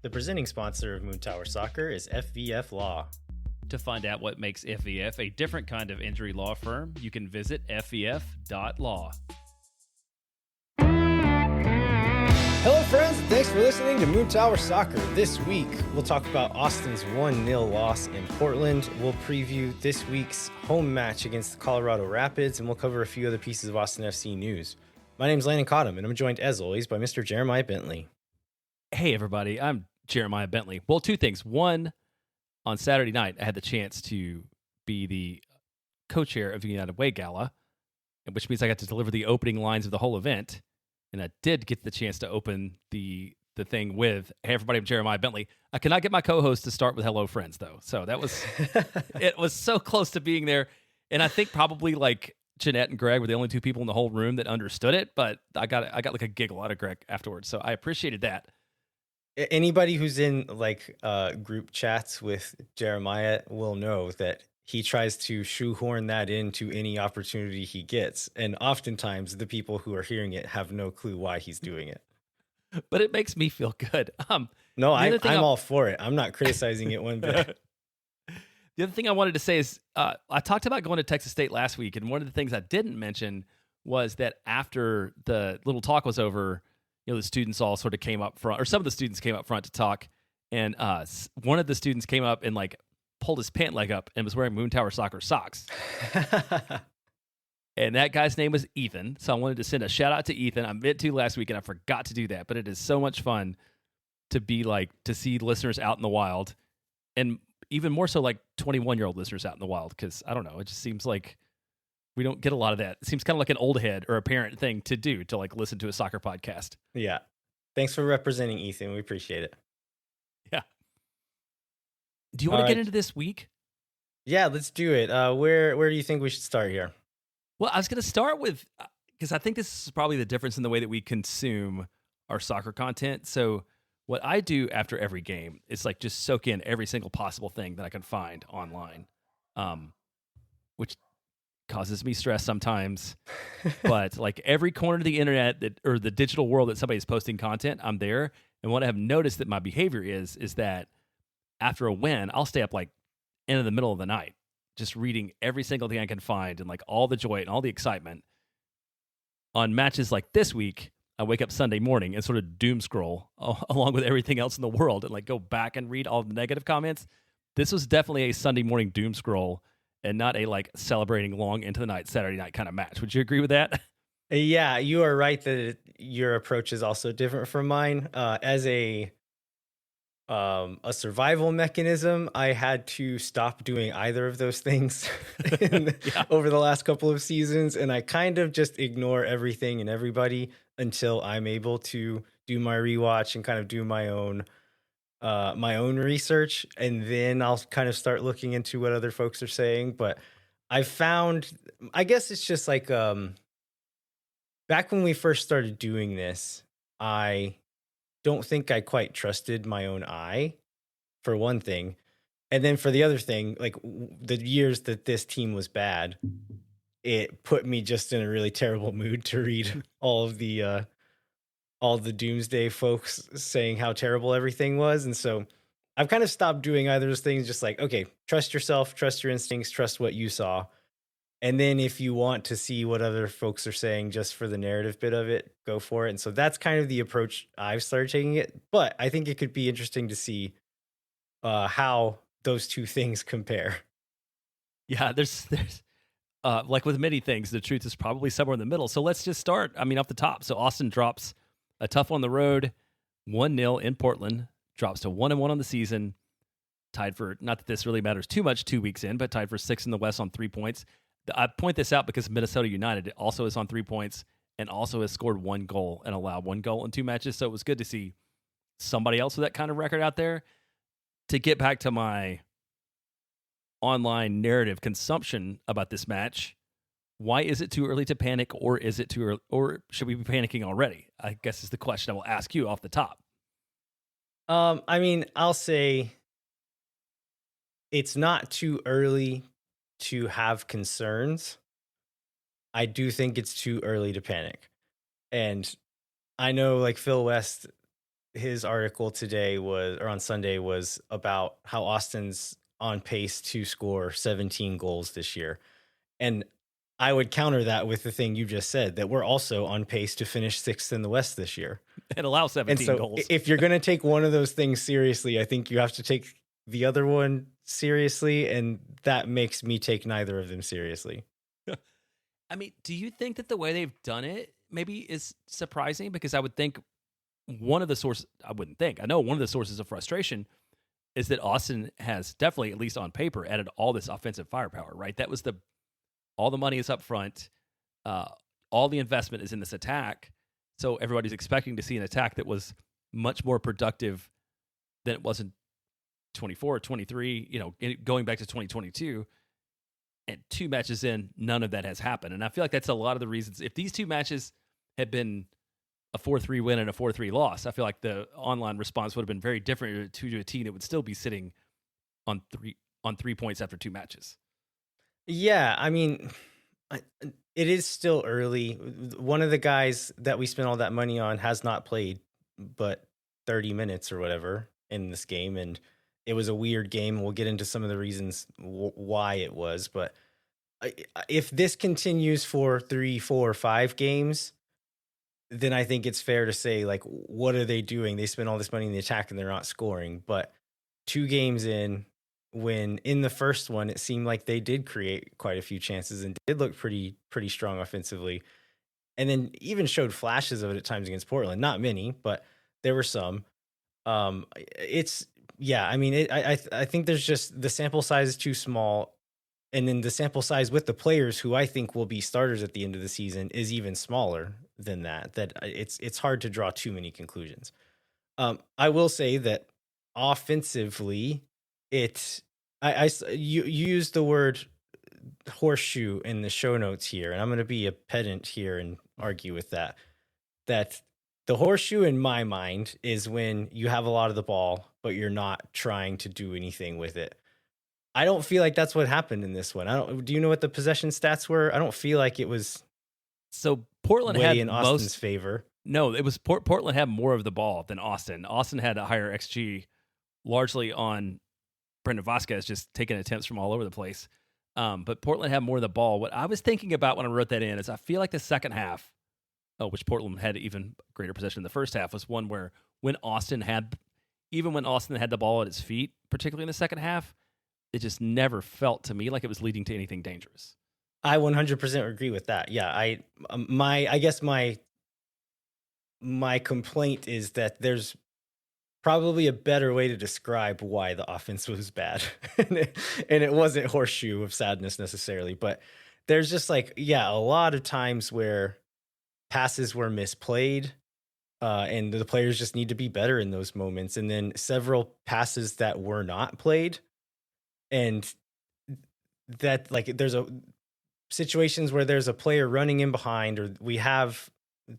The presenting sponsor of Moon Tower Soccer is FVF Law. To find out what makes FVF a different kind of injury law firm, you can visit fvf.law. Hello, friends, and thanks for listening to Moon Tower Soccer. This week, we'll talk about Austin's 1-0 loss in Portland. We'll preview this week's home match against the Colorado Rapids, and we'll cover a few other pieces of Austin FC news. My name's Landon Cottom, and I'm joined, as always, by Mr. Jeremiah Bentley. Hey, everybody. I'm Jeremiah Bentley. Well, two things. One, on Saturday night, I had the chance to be the co-chair of the United Way Gala, which means I got to deliver the opening lines of the whole event. And I did get the chance to open the thing with, hey, everybody, I'm Jeremiah Bentley. I cannot get my co-host to start with hello, friends, though. So that was, it was so close to being there. And I think probably like Jeanette and Greg were the only two people in the whole room that understood it. But I got like a giggle out of Greg afterwards. So I appreciated that. Anybody who's in like group chats with Jeremiah will know that he tries to shoehorn that into any opportunity he gets. And oftentimes the people who are hearing it have no clue why he's doing it. But it makes me feel good. No, I'm all for it. I'm not criticizing it one bit. The other thing I wanted to say is I talked about going to Texas State last week. And one of the things I didn't mention was that after the little talk was over, you know, the students all sort of came up front, or some of the students came up front to talk. And one of the students came up and like pulled his pant leg up and was wearing Moon Tower Soccer socks. And that guy's name was Ethan. So I wanted to send a shout out to Ethan. I meant to last week and I forgot to do that, but it is so much fun to be like, to see listeners out in the wild, and even more so like 21-year-old listeners out in the wild. Cause I don't know, it just seems like we don't get a lot of that. It seems kind of like an old head or a parent thing to do, to like listen to a soccer podcast. Yeah. Thanks for representing Ethan. We appreciate it. Yeah. Do you want to get into this week? Yeah, let's do it. Where do you think we should start here? Well, I was going to start with, because I think this is probably the difference in the way that we consume our soccer content. So what I do after every game is like just soak in every single possible thing that I can find online, which causes me stress sometimes. But like every corner of the internet or the digital world that somebody's posting content, I'm there. And what I have noticed that my behavior is that after a win, I'll stay up like into the middle of the night, just reading every single thing I can find, and like all the joy and all the excitement. On matches like this week, I wake up Sunday morning and sort of doom scroll along with everything else in the world and like go back and read all the negative comments. This was definitely a Sunday morning doom scroll and not a like celebrating long into the night, Saturday night kind of match. Would you agree with that? Yeah, you are right that your approach is also different from mine. As a survival mechanism, I had to stop doing either of those things over the last couple of seasons, and I kind of just ignore everything and everybody until I'm able to do my rewatch and kind of do my own research, and then I'll kind of start looking into what other folks are saying. But I found, I guess it's just like back when we first started doing this, I don't think I quite trusted my own eye, for one thing. And then for the other thing, like the years that this team was bad, it put me just in a really terrible mood to read all the doomsday folks saying how terrible everything was. And so I've kind of stopped doing either of those things, just like, okay, trust yourself, trust your instincts, trust what you saw. And then if you want to see what other folks are saying just for the narrative bit of it, go for it. And so that's kind of the approach I've started taking it. But I think it could be interesting to see how those two things compare. Yeah, there's like with many things, the truth is probably somewhere in the middle. So let's just start, off the top. So Austin drops a tough one on the road, 1-0 in Portland, drops to 1-1 on the season, tied for, not that this really matters too much 2 weeks in, but tied for 6th in the West on 3 points. I point this out because Minnesota United also is on 3 points and also has scored 1 goal and allowed 1 goal in 2 matches. So it was good to see somebody else with that kind of record out there. To get back to my online narrative consumption about this match, why is it too early to panic, or is it too early, or should we be panicking already? I guess is the question I will ask you off the top. I'll say it's not too early to have concerns. I do think it's too early to panic. And I know like Phil West, his article today was, or on Sunday, was about how Austin's on pace to score 17 goals this year. And I would counter that with the thing you just said, that we're also on pace to finish sixth in the West this year. And allow And 17 so goals. if you're going to take one of those things seriously, I think you have to take the other one seriously. And that makes me take neither of them seriously. I mean, do you think that the way they've done it maybe is surprising? Because I would think one of the sources, I wouldn't think, I know one of the sources of frustration is that Austin has definitely, at least on paper, added all this offensive firepower, right? That was all the money is up front. All the investment is in this attack. So everybody's expecting to see an attack that was much more productive than it was in 24, 23, going back to 2022. And 2 matches in, none of that has happened. And I feel like that's a lot of the reasons. If these 2 matches had been a 4-3 win and a 4-3 loss, I feel like the online response would have been very different to a team that would still be sitting on 3 points after 2 matches. Yeah, I mean, it is still early. One of the guys that we spent all that money on has not played but 30 minutes or whatever in this game, and it was a weird game. We'll get into some of the reasons why it was, but if this continues for 3, 4, 5 games, then I think it's fair to say, like, what are they doing? They spent all this money in the attack and they're not scoring. But 2 games in, when in the first one, it seemed like they did create quite a few chances and did look pretty strong offensively. And then even showed flashes of it at times against Portland. Not many, but there were some. It's yeah. I mean, I think there's just the sample size is too small, and then the sample size with the players who I think will be starters at the end of the season is even smaller than that. That it's hard to draw too many conclusions. I will say that offensively, you used the word horseshoe in the show notes here, and I'm going to be a pedant here and argue with that. That the horseshoe in my mind is when you have a lot of the ball, but you're not trying to do anything with it. I don't feel like that's what happened in this one. Do you know what the possession stats were? I don't feel like it was So Portland way had in Austin's favor. No, it was Portland had more of the ball than Austin. Austin had a higher XG, largely on Brendan Vasquez just taking attempts from all over the place. But Portland had more of the ball. What I was thinking about when I wrote that in is I feel like the second half, which Portland had even greater possession in the first half, was one where when Austin had the ball at his feet, particularly in the second half, it just never felt to me like it was leading to anything dangerous. I 100% agree with that. Yeah, I guess my complaint is that there's probably a better way to describe why the offense was bad. And it wasn't horseshoe of sadness necessarily, but there's just like, yeah, a lot of times where passes were misplayed, and the players just need to be better in those moments. And then several passes that were not played, and that, like, there's situations where there's a player running in behind, or we have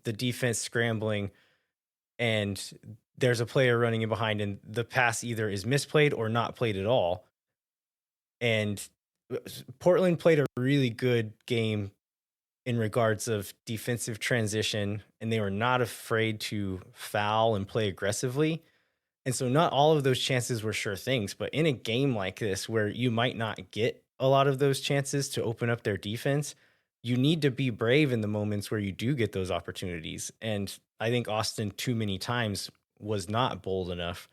the defense scrambling and there's a player running in behind, and the pass either is misplayed or not played at all. And Portland played a really good game in regards of defensive transition, and they were not afraid to foul and play aggressively. And so not all of those chances were sure things, but in a game like this where you might not get a lot of those chances to open up their defense, you need to be brave in the moments where you do get those opportunities. And I think Austin too many times was not bold enough.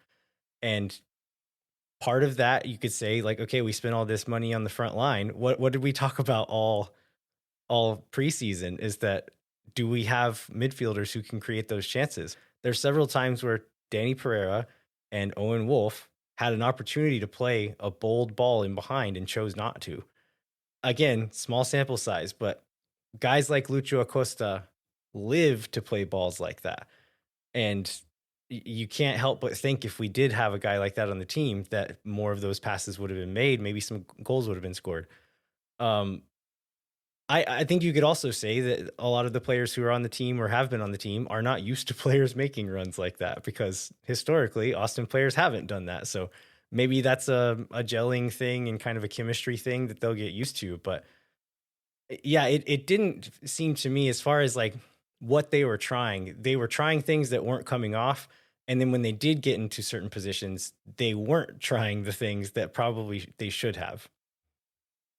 And part of that, you could say, like, okay, we spent all this money on the front line. What did we talk about all preseason? Is that, do we have midfielders who can create those chances? There's several times where Danny Pereira and Owen Wolf had an opportunity to play a bold ball in behind and chose not to. Again, small sample size, but guys like Lucho Acosta live to play balls like that. And you can't help but think, if we did have a guy like that on the team, that more of those passes would have been made. Maybe some goals would have been scored. I think you could also say that a lot of the players who are on the team or have been on the team are not used to players making runs like that, because historically Austin players haven't done that. So maybe that's a gelling thing and kind of a chemistry thing that they'll get used to. But yeah, it didn't seem to me, as far as like what they were trying things that weren't coming off. And then when they did get into certain positions, they weren't trying the things that probably they should have.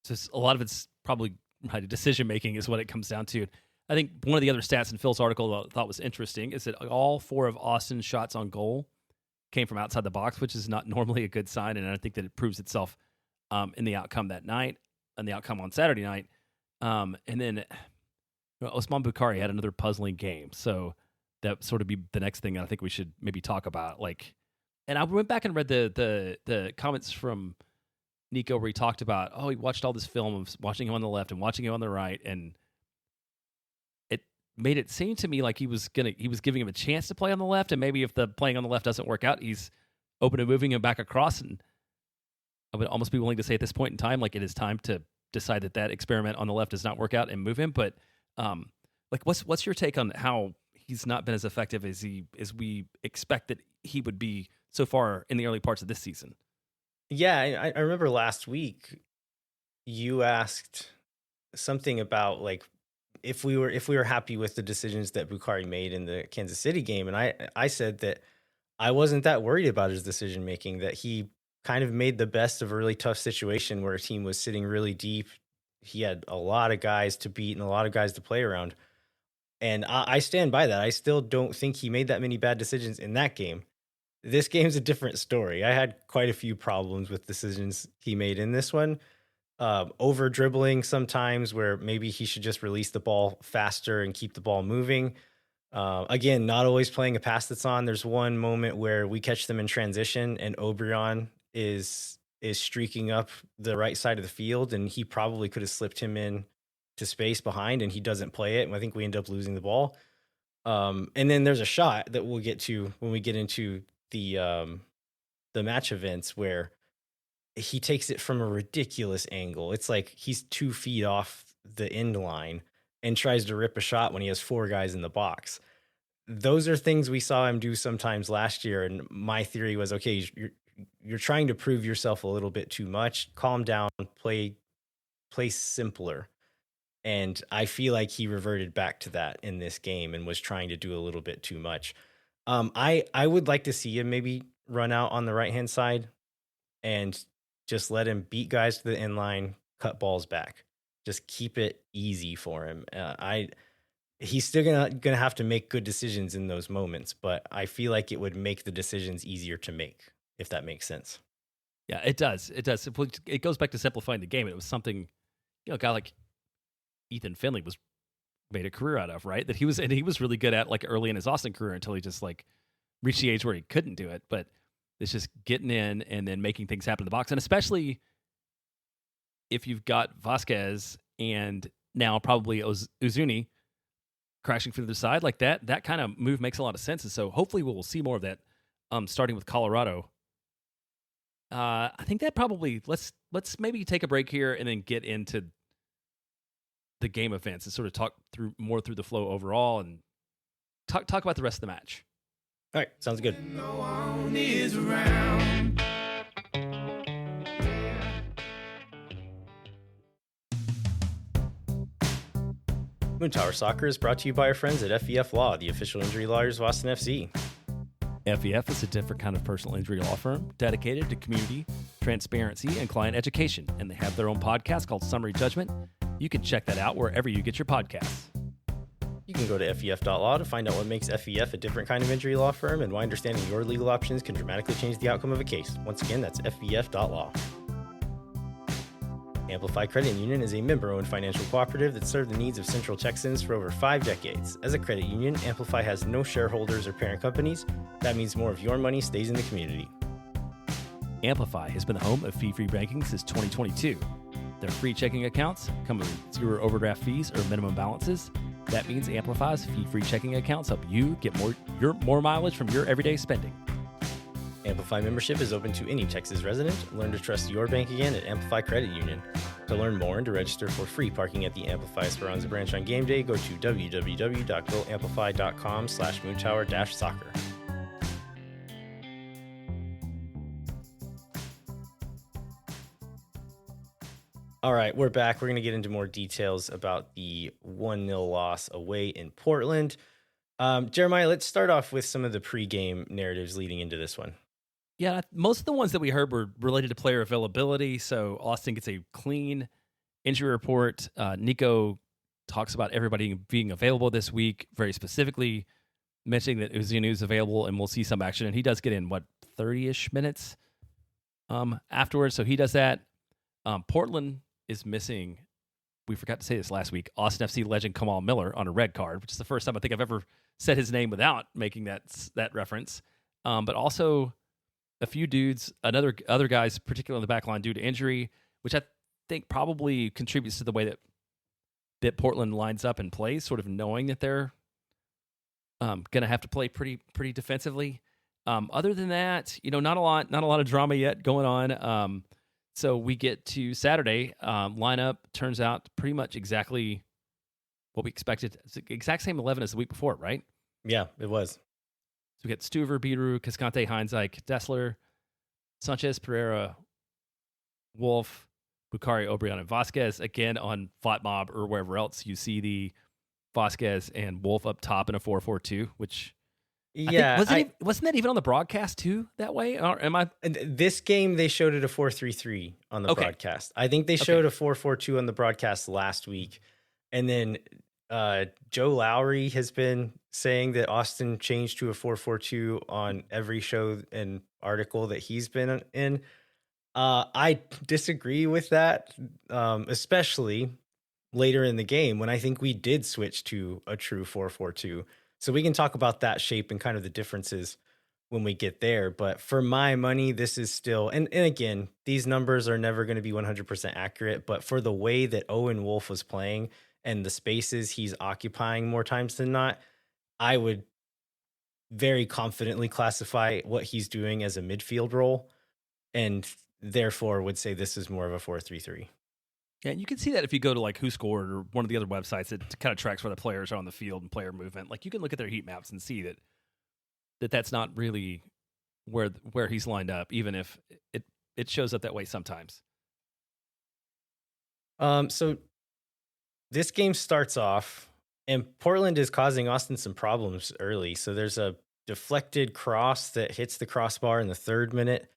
Just a lot of it's probably right, decision making is what it comes down to. I think one of the other stats in Phil's article that I thought was interesting is that all 4 of Austin's shots on goal came from outside the box, which is not normally a good sign, and I think that it proves itself in the outcome that night and the outcome on Saturday night. And then Osman Bukari had another puzzling game, so that sort of be the next thing I think we should maybe talk about. Like, and I went back and read the comments from Nico where he talked about, he watched all this film of watching him on the left and watching him on the right, and it made it seem to me like he was giving him a chance to play on the left, and maybe if the playing on the left doesn't work out, he's open to moving him back across. And I would almost be willing to say at this point in time, like, it is time to decide that experiment on the left does not work out and move him. But like, what's your take on how he's not been as effective as we expect that he would be so far in the early parts of this season? Yeah, I remember last week you asked something about like if we were happy with the decisions that Bukari made in the Kansas City game, and I said that I wasn't that worried about his decision making, that he kind of made the best of a really tough situation where a team was sitting really deep. He had a lot of guys to beat and a lot of guys to play around. And I stand by that. I still don't think he made that many bad decisions in that game. This game's a different story. I had quite a few problems with decisions he made in this one. Over dribbling sometimes, where maybe he should just release the ball faster and keep the ball moving. Again, not always playing a pass that's on. There's one moment where we catch them in transition and Obrion is streaking up the right side of the field, and he probably could have slipped him in to space behind, and he doesn't play it. And I think we end up losing the ball. And then there's a shot that we'll get to when we get into the match events where he takes it from a ridiculous angle. It's like he's 2 feet off the end line and tries to rip a shot when he has 4 guys in the box. Those are things we saw him do sometimes last year, and my theory was, okay, you're trying to prove yourself a little bit too much. Calm down, play simpler. And I feel like he reverted back to that in this game and was trying to do a little bit too much. I would like to see him maybe run out on the right-hand side and just let him beat guys to the end line, cut balls back. Just keep it easy for him. He's still gonna have to make good decisions in those moments, but I feel like it would make the decisions easier to make, if that makes sense. Yeah, it does. It does. It goes back to simplifying the game. And it was something, a guy like Ethan Finley was made a career out of, right? That he was really good at, like, early in his Austin career, until he just like reached the age where he couldn't do it. But it's just getting in and then making things happen in the box, and especially if you've got Vasquez and now probably Uzuni crashing through the side like that. That kind of move makes a lot of sense, and so hopefully we'll see more of that. Starting with Colorado. I think that probably let's maybe take a break here and then get into the game events and sort of talk through the flow overall and talk about the rest of the match. All right, sounds good. No one is around. Moon Tower Soccer is brought to you by our friends at FEF Law, the official injury lawyers of Austin FC. FEF is a different kind of personal injury law firm dedicated to community, transparency, and client education, and they have their own podcast called Summary Judgment. You can check that out wherever you get your podcasts. You can go to fef.law to find out what makes FEF a different kind of injury law firm and why understanding your legal options can dramatically change the outcome of a case. Once again, that's fef.law. Amplify Credit Union is a member-owned financial cooperative that served the needs of Central Texans for over 5 decades. As a credit union, Amplify has no shareholders or parent companies. That means more of your money stays in the community. Amplify has been the home of fee-free banking since 2022. Their free checking accounts come with 0 overdraft fees or minimum balances. That means Amplify's fee-free checking accounts help you get more mileage from your everyday spending. Amplify membership is open to any Texas resident. Learn to trust your bank again at Amplify Credit Union. To learn more and to register for free parking at the Amplify Esperanza branch on game day, go to www.goamplify.com/moontower-soccer. All right, we're back. We're going to get into more details about the 1-0 loss away in Portland. Jeremiah, let's start off with some of the pregame narratives leading into this one. Yeah, most of the ones that we heard were related to player availability. So Austin gets a clean injury report. Nico talks about everybody being available this week, very specifically mentioning that Uzuni is available and we'll see some action. And he does get in, 30-ish minutes afterwards. So he does that. Portland is missing, we forgot to say this last week, Austin FC legend Kamal Miller on a red card, which is the first time I think I've ever said his name without making that reference. But also a few dudes, other guys, particularly on the back line due to injury, which I think probably contributes to the way that Portland lines up and plays, sort of knowing that they're going to have to play pretty defensively. Other than that, not a lot of drama yet going on. So we get to Saturday. Lineup turns out pretty much exactly what we expected. It's the exact same 11 as the week before, right? Yeah, it was. So we get Stuver, Biru, Cascante, Heinzike, Dessler, Sanchez, Pereira, Wolf, Bukari, Obrian, and Vasquez. Again, on Flat Mob or wherever else you see the Vasquez and Wolf up top in a 4-4-2, which wasn't that even on the broadcast too that way? Or am I? This game they showed it a 4-3-3 on the broadcast. I think they showed a 4-4-2 on the broadcast last week, and then Joe Lowry has been saying that Austin changed to a 4-4-2 on every show and article that he's been in. I disagree with that, especially later in the game when I think we did switch to a true 4-4-2. So we can talk about that shape and kind of the differences when we get there. But for my money, this is still, and again, these numbers are never going to be 100% accurate, but for the way that Owen Wolf was playing and the spaces he's occupying more times than not, I would very confidently classify what he's doing as a midfield role, and therefore would say this is more of a 4-3-3. Yeah, and you can see that if you go to like Who Scored or one of the other websites that kind of tracks where the players are on the field and player movement. Like you can look at their heat maps and see that's not really where he's lined up, even if it shows up that way sometimes. So this game starts off, and Portland is causing Austin some problems early. So there's a deflected cross that hits the crossbar in the 3rd minute,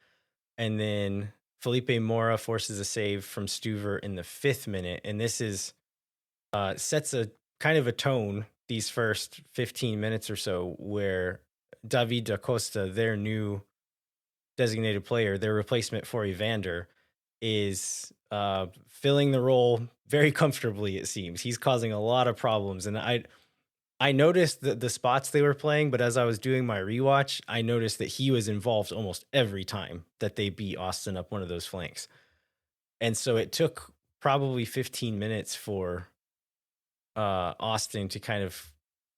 and then Felipe Mora forces a save from Stuver in the 5th minute. And this is sets a kind of a tone these first 15 minutes or so, where David da Costa, their new designated player, their replacement for Evander, is filling the role very comfortably, it seems. He's causing a lot of problems. And I noticed the spots they were playing, but as I was doing my rewatch, I noticed that he was involved almost every time that they beat Austin up one of those flanks. And so it took probably 15 minutes for Austin to kind of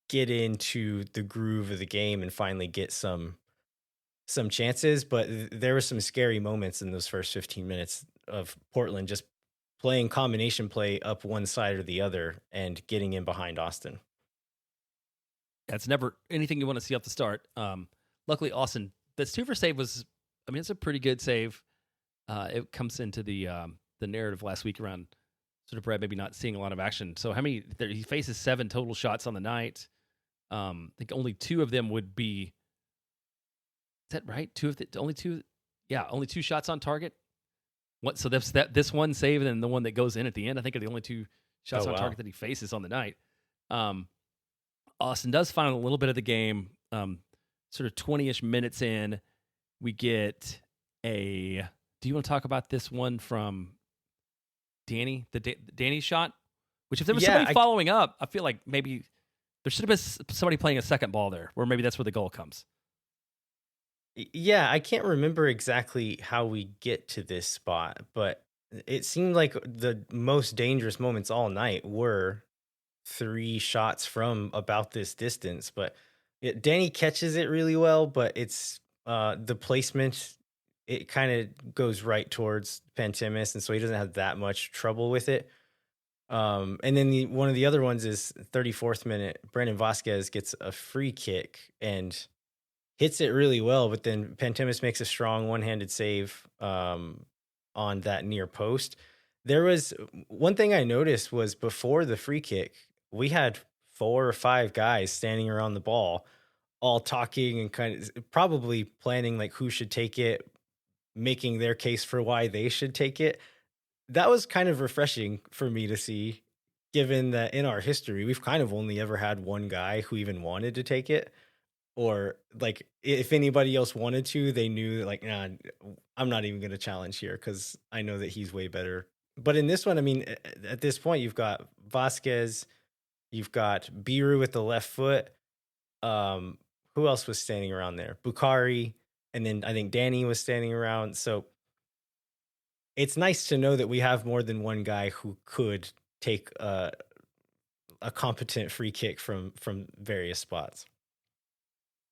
get into the groove of the game and finally get some chances. But there were some scary moments in those first 15 minutes of Portland just playing combination play up one side or the other and getting in behind Austin. That's never anything you want to see off the start. Luckily, Austin, the Stuver save was, it's a pretty good save. It comes into the narrative last week around sort of Brad maybe not seeing a lot of action. So he faces 7 total shots on the night. I think only 2 of them would be, is that right? Only 2 shots on target. So this one save and then the one that goes in at the end, I think are the only 2 shots on target that he faces on the night. Austin does find a little bit of the game, sort of 20-ish minutes in. We get do you want to talk about this one from Danny, Danny shot? Which if there was somebody following up, I feel like maybe there should have been somebody playing a second ball there, where maybe that's where the goal comes. Yeah, I can't remember exactly how we get to this spot, but it seemed like the most dangerous moments all night were 3 shots from about this distance. But Danny catches it really well, but it's the placement, it kind of goes right towards Pantemis, and so he doesn't have that much trouble with it. And then one of the other ones is 34th minute. Brandon Vasquez gets a free kick and hits it really well, but then Pantemis makes a strong one-handed save on that near post. There was one thing I noticed was before the free kick, we had 4 or 5 guys standing around the ball, all talking and kind of probably planning like who should take it, making their case for why they should take it. That was kind of refreshing for me to see, given that in our history, we've kind of only ever had one guy who even wanted to take it. Or like if anybody else wanted to, they knew that like, nah, I'm not even going to challenge here because I know that he's way better. But in this one, I mean, at this point, you've got Vasquez, you've got Biru with the left foot. Um, who else was standing around there? Bukari, and then I think Danny was standing around. So it's nice to know that we have more than one guy who could take a competent free kick from various spots.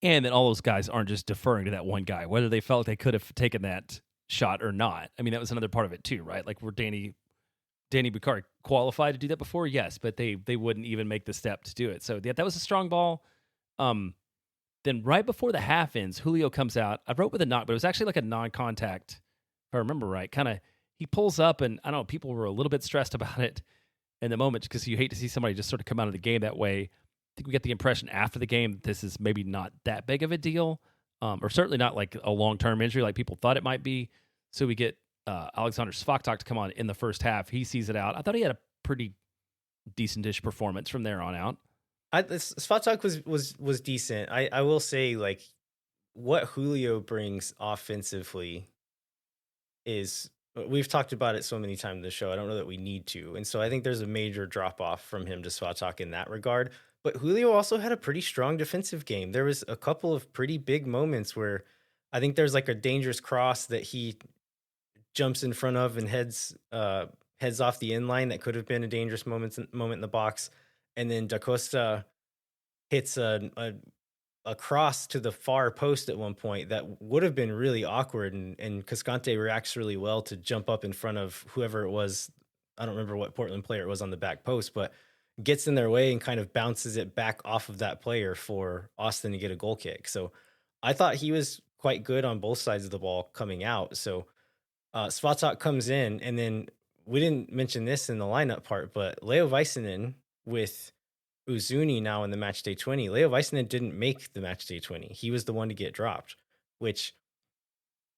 And that all those guys aren't just deferring to that one guy, whether they felt they could have taken that shot or not. I mean, that was another part of it too, right? Like, were Danny Bukari qualified to do that before? Yes, but they wouldn't even make the step to do it. So that was a strong ball. Then right before the half ends, Julio comes out. I wrote with a knock, but it was actually like a non-contact, if I remember right. Kind of, he pulls up, and I don't know, people were a little bit stressed about it in the moment because you hate to see somebody just sort of come out of the game that way. I think we get the impression after the game that this is maybe not that big of a deal, or certainly not like a long-term injury like people thought it might be. So we get Alexander Svaktak to come on in the first half. He sees it out. I thought he had a pretty decent-ish performance from there on out. Svatak was decent. I will say, like, what Julio brings offensively is, we've talked about it so many times in the show. I don't know that we need to. And so I think there's a major drop off from him to Svatak in that regard. But Julio also had a pretty strong defensive game. There was a couple of pretty big moments where I think there's like a dangerous cross that he jumps in front of and heads off the end line that could have been a dangerous moment in the box. And then Da Costa hits a cross to the far post at one point that would have been really awkward. And Cascante reacts really well to jump up in front of whoever it was. I don't remember what Portland player it was on the back post, but gets in their way and kind of bounces it back off of that player for Austin to get a goal kick. So I thought he was quite good on both sides of the ball coming out. So Svatak comes in, and then we didn't mention this in the lineup part, but Leo Väisänen with Uzuni now in the match day 20. Leo Väisänen didn't make the match day 20. He was the one to get dropped, which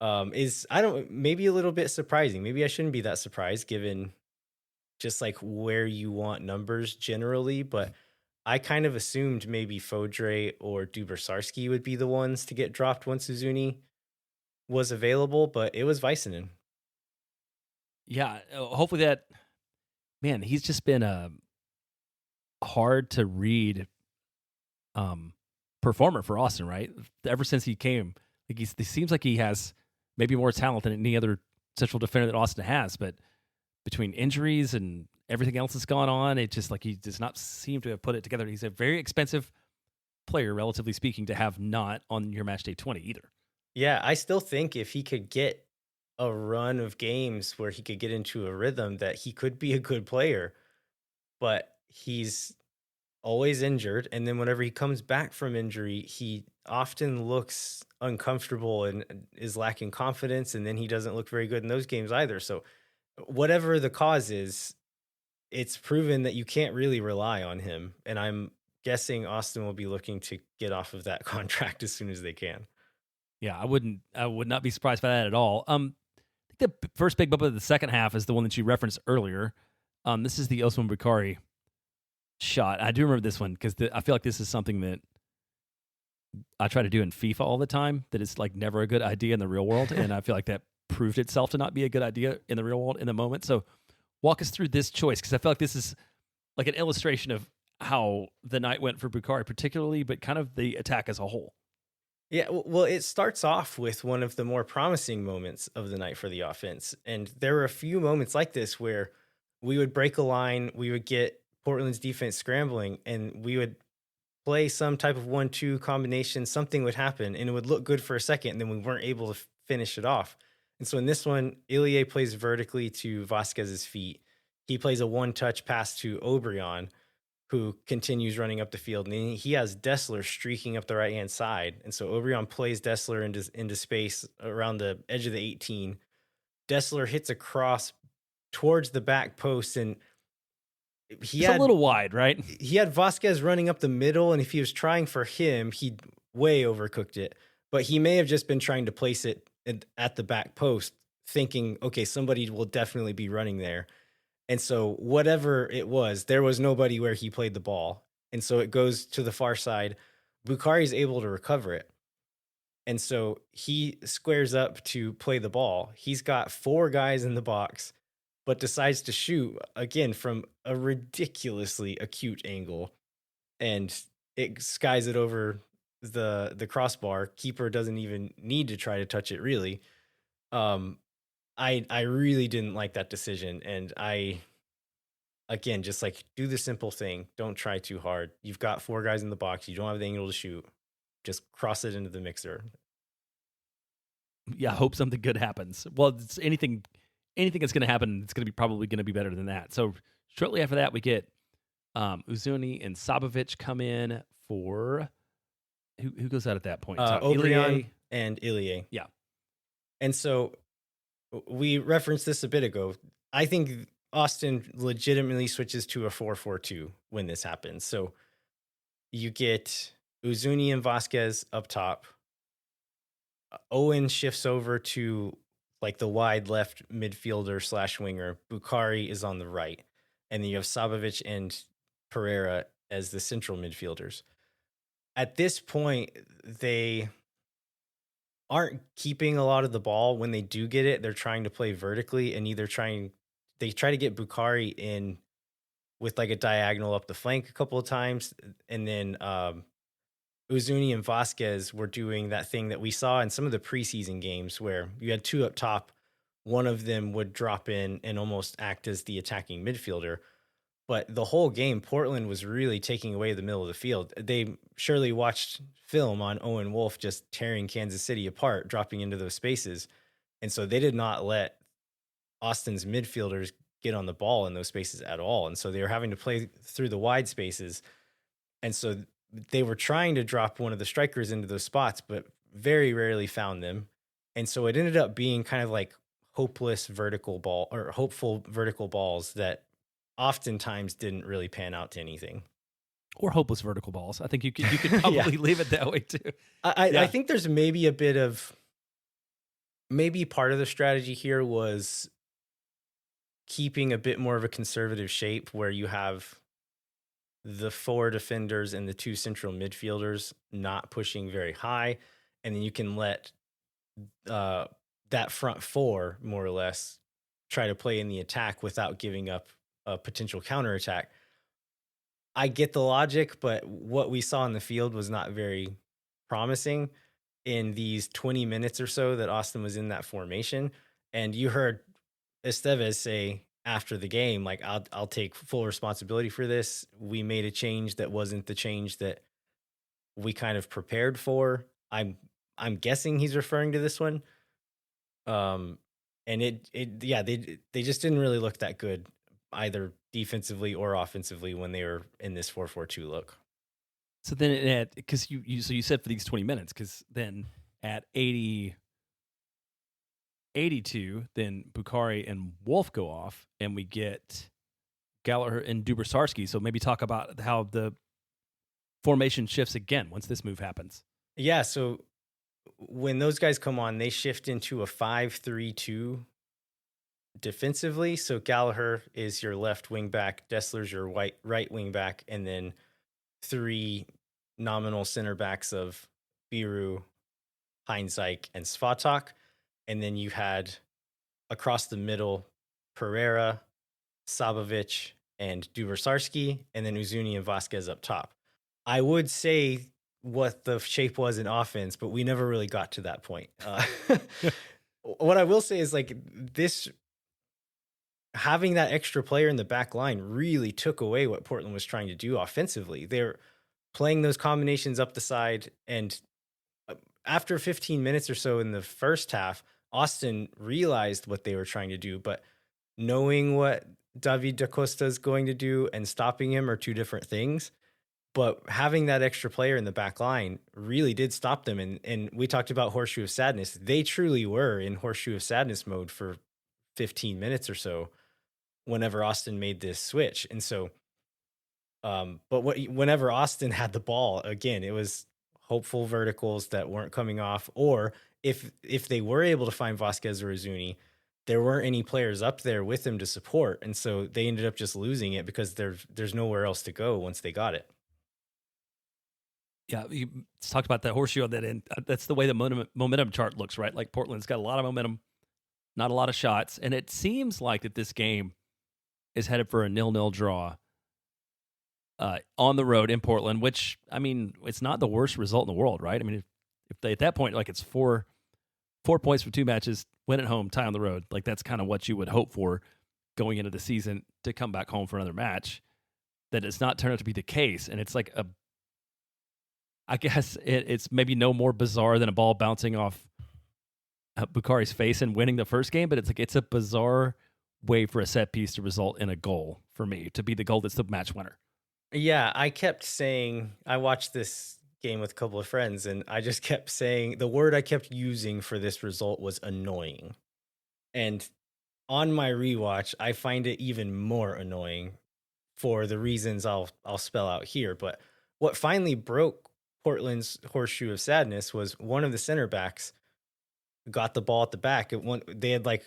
is, I don't, maybe a little bit surprising. Maybe I shouldn't be that surprised given just like where you want numbers generally, but I kind of assumed maybe Fodre or Dubersarski would be the ones to get dropped once Uzuni was available, but it was Väisänen. Yeah, hopefully that, man, he's just been a hard to read performer for Austin, right? Ever since he came, like he seems like he has maybe more talent than any other central defender that Austin has, but between injuries and everything else that's gone on, it just like he does not seem to have put it together. He's a very expensive player, relatively speaking, to have not on your match day 20 either. Yeah, I still think if he could get a run of games where he could get into a rhythm, that he could be a good player, but he's always injured. And then whenever he comes back from injury, he often looks uncomfortable and is lacking confidence. And then he doesn't look very good in those games either. So whatever the cause is, it's proven that you can't really rely on him. And I'm guessing Austin will be looking to get off of that contract as soon as they can. Yeah, I would not be surprised by that at all. I think the first big bump of the second half is the one that you referenced earlier. This is the Osman Bukari shot. I do remember this one because I feel like this is something that I try to do in FIFA all the time, that it's like never a good idea in the real world. And I feel like that proved itself to not be a good idea in the real world in the moment. So walk us through this choice, because I feel like this is like an illustration of how the night went for Bukari particularly, but kind of the attack as a whole. Yeah, well, it starts off with one of the more promising moments of the night for the offense. And there were a few moments like this where we would break a line, we would get Portland's defense scrambling, and we would play some type of 1-2 combination. Something would happen, and it would look good for a second, and then we weren't able to finish it off. And so in this one, Ilie plays vertically to Vasquez's feet. He plays a one-touch pass to Obrian, who continues running up the field. And he has Dessler streaking up the right-hand side. And so Obrian plays Dessler into space around the edge of the 18. Dessler hits a cross towards the back post, and he It's a had little wide, right? he had Vasquez running up the middle, and if he was trying for him, he'd way overcooked it. But he may have just been trying to place it at the back post, thinking, okay, somebody will definitely be running there. And so whatever it was, there was nobody where he played the ball. And so it goes to the far side. Bukari's able to recover it. And so he squares up to play the ball. He's got 4 guys in the box, but decides to shoot again from a ridiculously acute angle, and it skies it over the crossbar. Keeper doesn't even need to try to touch it really. I really didn't like that decision, and I again just like do the simple thing. Don't try too hard. You've got 4 guys in the box. You don't have the angle to shoot. Just cross it into the mixer. Yeah, hope something good happens. Well, it's anything that's going to happen, it's going to be probably going to be better than that. So shortly after that, we get Uzuni and Sabovic come in for who goes out at that point? Obrian and Ilie. Yeah. And so we referenced this a bit ago. I think Austin legitimately switches to a 4-4-2 when this happens. So you get Uzuni and Vasquez up top. Owen shifts over to like the wide left midfielder / winger. Bukari is on the right. And then you have Sabovic and Pereira as the central midfielders. At this point, they aren't keeping a lot of the ball. When they do get it, they're trying to play vertically, and they try to get Bukari in with like a diagonal up the flank a couple of times. And then Uzuni and Vasquez were doing that thing that we saw in some of the preseason games where you had 2 up top. One of them would drop in and almost act as the attacking midfielder. But the whole game, Portland was really taking away the middle of the field. They surely watched film on Owen Wolf just tearing Kansas City apart, dropping into those spaces. And so they did not let Austin's midfielders get on the ball in those spaces at all. And so they were having to play through the wide spaces. And so they were trying to drop one of the strikers into those spots, but very rarely found them. And so it ended up being kind of like hopeful vertical balls that oftentimes didn't really pan out to anything. Or hopeless vertical balls. I think you could probably leave it that way too. I think there's maybe a bit of part of the strategy here was keeping a bit more of a conservative shape where you have the 4 defenders and the 2 central midfielders not pushing very high, and then you can let that front 4 more or less try to play in the attack without giving up a potential counterattack. I get the logic, but what we saw in the field was not very promising in these 20 minutes or so that Austin was in that formation. And you heard Estevez say after the game, like, I'll take full responsibility for this. We made a change that wasn't the change that we kind of prepared for. I'm guessing he's referring to this one. And they just didn't really look that good either defensively or offensively when they were in this 4-4-2 look. So then because you said for these 20 minutes, because then at 82, then Bukari and Wolf go off, and we get Gallagher and Dubrsarski. So maybe talk about how the formation shifts again once this move happens. Yeah, so when those guys come on, they shift into a 5-3-2 defensively. So Gallagher is your left wing back, Dessler's your right wing back, and then 3 nominal center backs of Biru, Heinzike, and Svatak. And then you had across the middle Pereira, Sabovic, and Dubrsarski, and then Uzuni and Vasquez up top. I would say what the shape was in offense, but we never really got to that point. What I will say is like this, having that extra player in the back line really took away what Portland was trying to do offensively. They're playing those combinations up the side, and after 15 minutes or so in the first half, Austin realized what they were trying to do, but knowing what David Da Costa is going to do and stopping him are 2 different things. But having that extra player in the back line really did stop them. And we talked about Horseshoe of Sadness. They truly were in Horseshoe of Sadness mode for 15 minutes or so whenever Austin made this switch. And so But whenever Austin had the ball, again, it was hopeful verticals that weren't coming off, or if they were able to find Vasquez or Uzuni, there weren't any players up there with him to support, and so they ended up just losing it because there's nowhere else to go once they got it. Yeah, you talked about that horseshoe on that end. That's the way the momentum chart looks, right? Like Portland's got a lot of momentum, not a lot of shots, and it seems like that this game is headed for a 0-0 draw on the road in Portland. Which, I mean, it's not the worst result in the world, right? I mean, if they at that point, like, it's 4 points for 2 matches, win at home, tie on the road, like that's kind of what you would hope for going into the season to come back home for another match. That it's not turned out to be the case, and it's like I guess it's maybe no more bizarre than a ball bouncing off Bukari's face and winning the first game, but it's a bizarre way for a set piece to result in a goal for me, to be the goal that's the match winner. Yeah, I kept saying, I watched this game with a couple of friends, and I just kept saying the word I kept using for this result was annoying. And on my rewatch, I find it even more annoying for the reasons I'll spell out here. But what finally broke Portland's horseshoe of sadness was one of the center backs got the ball at the back. They had like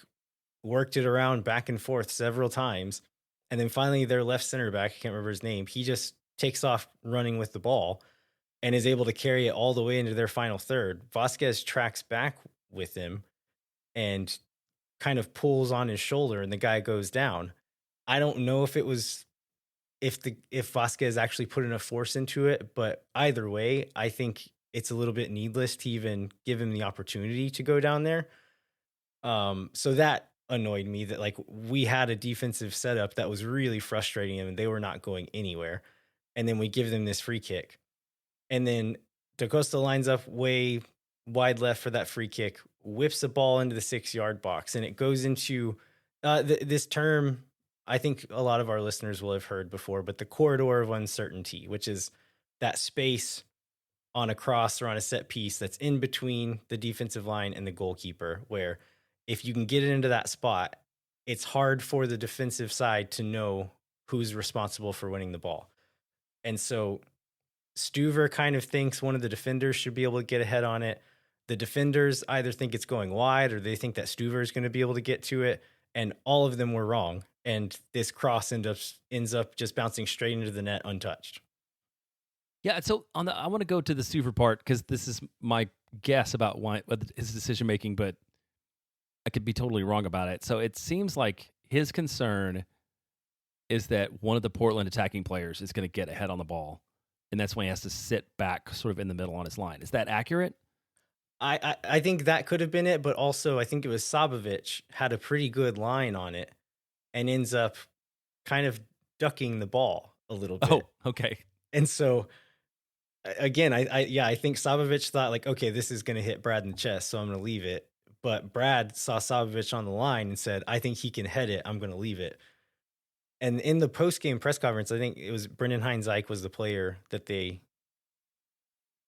worked it around back and forth several times, and then finally their left center back, I can't remember his name, he just takes off running with the ball and is able to carry it all the way into their final third. Vasquez tracks back with him and kind of pulls on his shoulder, and the guy goes down. I don't know if it was if Vasquez actually put enough force into it, but either way, I think it's a little bit needless to even give him the opportunity to go down there. So that annoyed me, that like we had a defensive setup that was really frustrating them and they were not going anywhere. And then we give them this free kick. And then Da Costa lines up way wide left for that free kick, whips the ball into the 6-yard box, and it goes into this term I think a lot of our listeners will have heard before, but the corridor of uncertainty, which is that space on a cross or on a set piece that's in between the defensive line and the goalkeeper, where if you can get it into that spot, it's hard for the defensive side to know who's responsible for winning the ball. And so Stuver kind of thinks one of the defenders should be able to get ahead on it. The defenders either think it's going wide or they think that Stuver is going to be able to get to it. And all of them were wrong. And this cross ends up just bouncing straight into the net untouched. Yeah, so I want to go to the Stuver part because this is my guess about his decision making, but I could be totally wrong about it. So it seems like his concern is that one of the Portland attacking players is going to get ahead on the ball, and that's when he has to sit back sort of in the middle on his line. Is that accurate? I think that could have been it, but also I think it was Sabovic had a pretty good line on it and ends up kind of ducking the ball a little bit. Oh, okay. And so again, I think Sabovic thought like, okay, this is going to hit Brad in the chest, so I'm going to leave it. But Brad saw Sabovic on the line and said, I think he can head it. I'm going to leave it. And in the post-game press conference, I think it was Brendan Hines-Ike was the player that they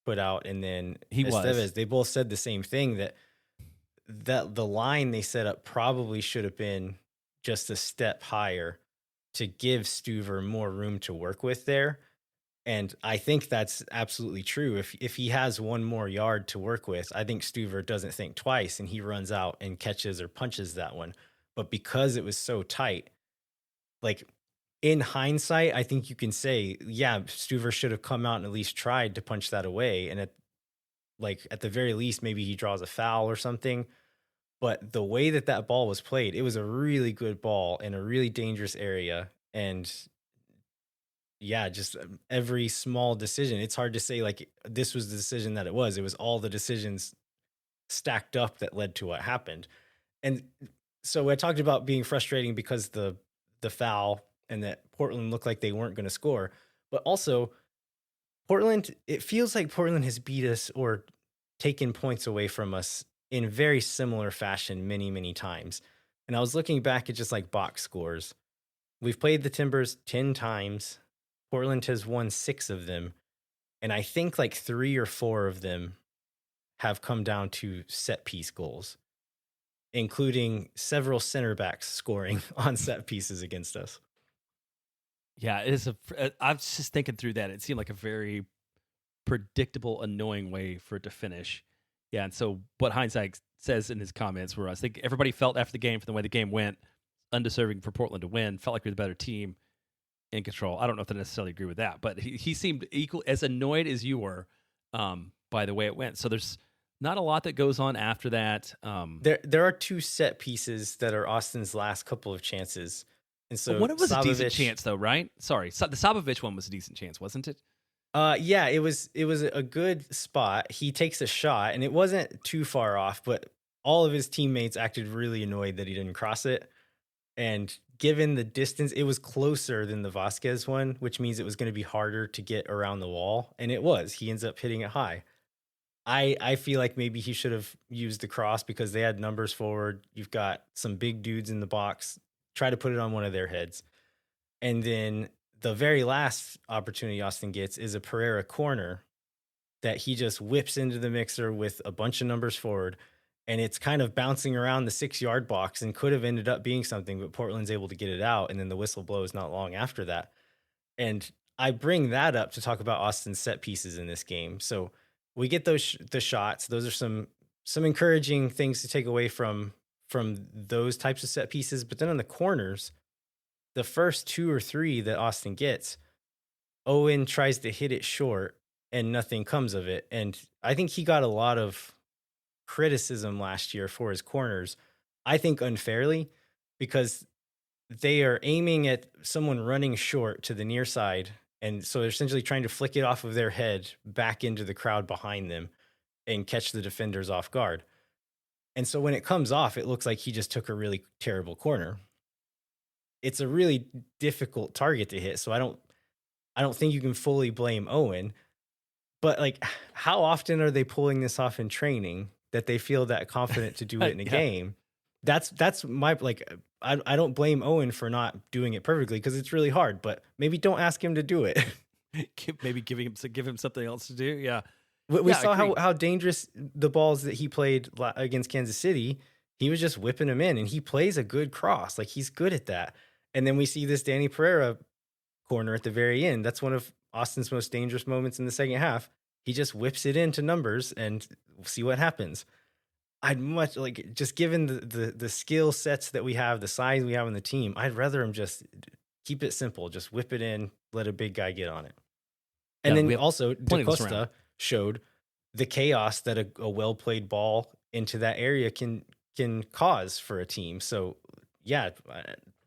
put out, and then Estevez, they both said the same thing, that the line they set up probably should have been just a step higher to give Stuver more room to work with there. And I think that's absolutely true. If he has one more yard to work with, I think Stuver doesn't think twice and he runs out and catches or punches that one. But because it was so tight, like in hindsight, I think you can say, yeah, Stuver should have come out and at least tried to punch that away. And at the very least, maybe he draws a foul or something. But the way that ball was played, it was a really good ball in a really dangerous area. And yeah, just every small decision. It's hard to say like this was the decision that it was. It was all the decisions stacked up that led to what happened. And so I talked about being frustrating because the foul and that Portland looked like they weren't going to score. But also Portland, it feels like Portland has beat us or taken points away from us in very similar fashion many, many times. And I was looking back at just like box scores. We've played the Timbers 10 times. Portland has won 6 of them. And I think like 3 or 4 of them have come down to set piece goals, including several center backs scoring on set pieces against us. Yeah, it is I was just thinking through that. It seemed like a very predictable, annoying way for it to finish. Yeah, and so what hindsight says in his comments were, I think everybody felt after the game, from the way the game went, undeserving for Portland to win. Felt like we were the better team in control. I don't know if I necessarily agree with that, but he seemed equal as annoyed as you were by the way it went. So there's not a lot that goes on after that. There are two set pieces that are Austin's last couple of chances. And so One was a decent Savovich, chance, though, right? Sorry, the Sabovich one was a decent chance, wasn't it? yeah, it was a good spot. He takes a shot, and it wasn't too far off, but all of his teammates acted really annoyed that he didn't cross it. And given the distance, it was closer than the Vasquez one, which means it was going to be harder to get around the wall. And it was. He ends up hitting it high. I feel like maybe he should have used the cross because they had numbers forward. You've got some big dudes in the box. Try to put it on one of their heads. And then the very last opportunity Austin gets is a Pereira corner that he just whips into the mixer with a bunch of numbers forward. And it's kind of bouncing around the 6-yard box and could have ended up being something, but Portland's able to get it out. And then the whistle blows not long after that. And I bring that up to talk about Austin's set pieces in this game. So we get the shots. Those are some encouraging things to take away from those types of set pieces. But then on the corners, the first 2 or 3 that Austin gets, Owen tries to hit it short and nothing comes of it. And I think he got a lot of criticism last year for his corners. I think unfairly, because they are aiming at someone running short to the near side. And so they're essentially trying to flick it off of their head back into the crowd behind them and catch the defenders off guard. And so when it comes off, it looks like he just took a really terrible corner. It's a really difficult target to hit. So I don't think you can fully blame Owen. But like, how often are they pulling this off in training that they feel that confident to do it in a Yeah. game? That's my, like, I don't blame Owen for not doing it perfectly because it's really hard, but maybe don't ask him to do it. Maybe give him something else to do. Yeah, We Yeah, saw agreed. how dangerous the balls that he played against Kansas City. He was just whipping them in, and he plays a good cross. Like, he's good at that. And then we see this Danny Pereira corner at the very end. That's one of Austin's most dangerous moments in the second half. He just whips it into numbers, and we'll see what happens. I'd much like, just given the skill sets that we have, the size we have on the team, I'd rather him just keep it simple, just whip it in, let a big guy get on it. And Yeah, we then have also plenty of this DaCosta showed the chaos that a well played ball into that area can cause for a team. So yeah,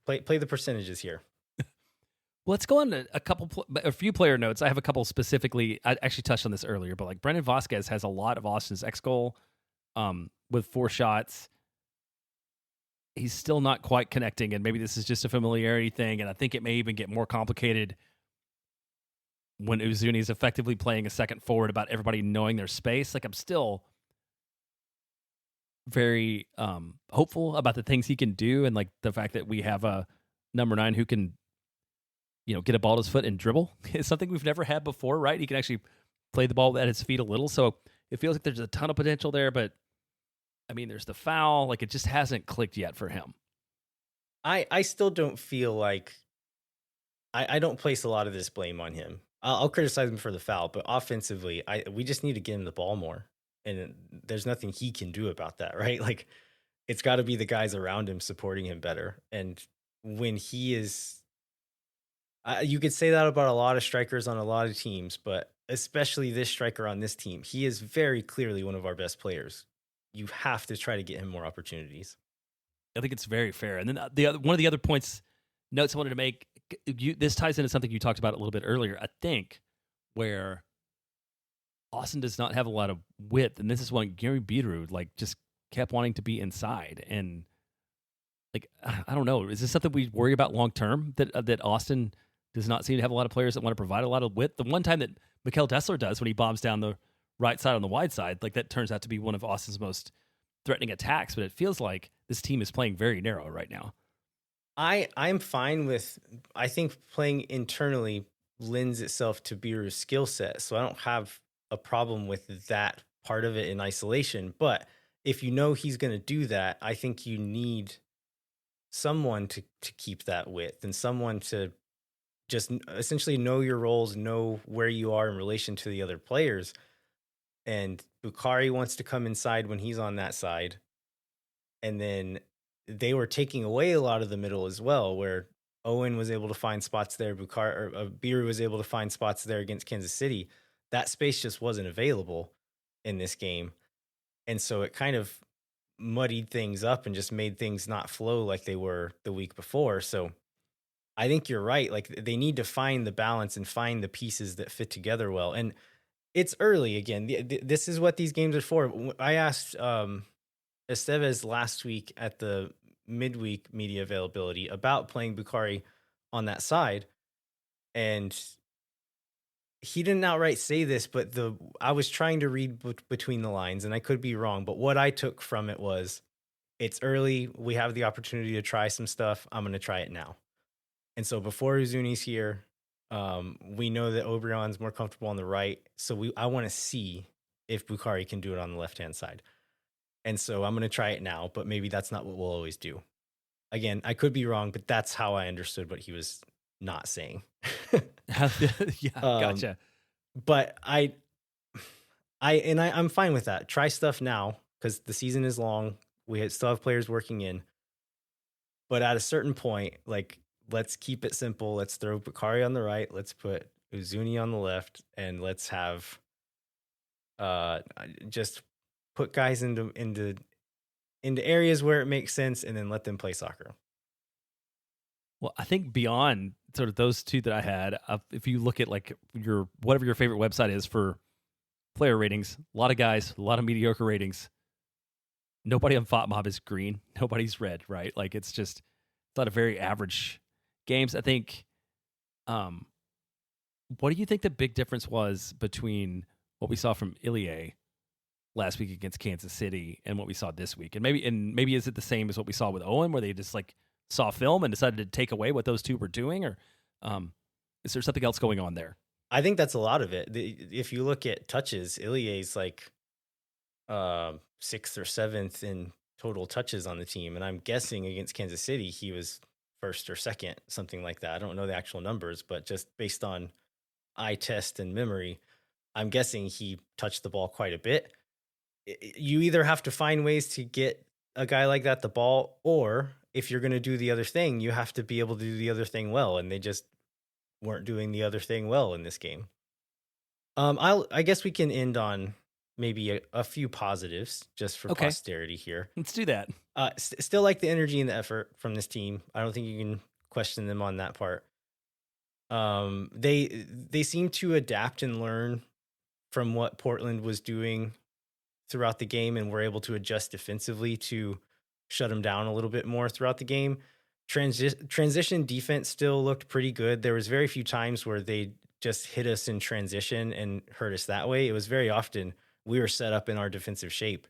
play the percentages here. Well, let's go on to a few player notes. I have a couple specifically. I actually touched on this earlier, but like Brendan Vasquez has a lot of Austin's X goal with 4 shots. He's still not quite connecting, and maybe this is just a familiarity thing, and I think it may even get more complicated when Uzuni is effectively playing a second forward about everybody knowing their space. Like, I'm still very hopeful about the things he can do, and like the fact that we have a number 9 who can, get a ball to his foot and dribble is something we've never had before, right? He can actually play the ball at his feet a little. So it feels like there's a ton of potential there, but I mean, there's the foul. Like, it just hasn't clicked yet for him. I still don't feel like I don't place a lot of this blame on him. I'll criticize him for the foul, but offensively, we just need to get him the ball more. And there's nothing he can do about that, right? Like, it's got to be the guys around him supporting him better. And when he is, you could say that about a lot of strikers on a lot of teams, but especially this striker on this team, he is very clearly one of our best players. You have to try to get him more opportunities. I think it's very fair. And then one of the other notes I wanted to make, this ties into something you talked about a little bit earlier, I think, where Austin does not have a lot of width. And this is when Gary Biederud, just kept wanting to be inside. And, I don't know. Is this something we worry about long term, that Austin does not seem to have a lot of players that want to provide a lot of width? The one time that Mikkel Dessler does, when he bombs down the right side on the wide side, that turns out to be one of Austin's most threatening attacks. But it feels like this team is playing very narrow right now. I'm fine with, I think playing internally lends itself to Biru's skill set. So I don't have a problem with that part of it in isolation. But if you know he's going to do that, I think you need someone to keep that width and someone to just essentially know your roles, know where you are in relation to the other players. And Bukari wants to come inside when he's on that side. And then they were taking away a lot of the middle as well, where Owen was able to find spots there. Bukari or Beery was able to find spots there against Kansas City. That space just wasn't available in this game. And so it kind of muddied things up and just made things not flow like they were the week before. So I think you're right. Like they need to find the balance and find the pieces that fit together well. And it's early again. This is what these games are for. I asked Estevez last week at the midweek media availability about playing Bukari on that side, and he didn't outright say this, but I was trying to read between the lines, and I could be wrong. But what I took from it was, it's early. We have the opportunity to try some stuff. I'm going to try it now. And so before Uzuni's here, we know that Obrion's more comfortable on the right. So I want to see if Bukari can do it on the left-hand side. And so I'm going to try it now, but maybe that's not what we'll always do. Again, I could be wrong, but that's how I understood what he was not saying. Yeah, gotcha. But I'm fine with that. Try stuff now because the season is long. We still have players working in. But at a certain point, like, let's keep it simple. Let's throw Bukari on the right. Let's put Uzuni on the left, and let's have just put guys into areas where it makes sense, and then let them play soccer. Well, I think beyond sort of those two that I had, if you look at like whatever your favorite website is for player ratings, a lot of guys, a lot of mediocre ratings. Nobody on FotMob is green. Nobody's red, right? Like it's a lot of very average games. I think, what do you think the big difference was between what we saw from Ilie last week against Kansas City and what we saw this week? And maybe is it the same as what we saw with Owen, where they just like saw film and decided to take away what those two were doing, or is there something else going on there? I think that's a lot of it. If you look at touches, Ilie's like 6th or 7th in total touches on the team, and I'm guessing against Kansas City he was 1st or 2nd, something like that. I don't know the actual numbers, but just based on eye test and memory, I'm guessing he touched the ball quite a bit. You either have to find ways to get a guy like that the ball, or if you're going to do the other thing, you have to be able to do the other thing well, and they just weren't doing the other thing well in this game. I guess we can end on maybe a few positives just for posterity here. Let's do that. Still like the energy and the effort from this team. I don't think you can question them on that part. They seem to adapt and learn from what Portland was doing throughout the game, and were able to adjust defensively to shut them down a little bit more throughout the game. Transition defense still looked pretty good. There was very few times where they just hit us in transition and hurt us that way. It was very often we were set up in our defensive shape,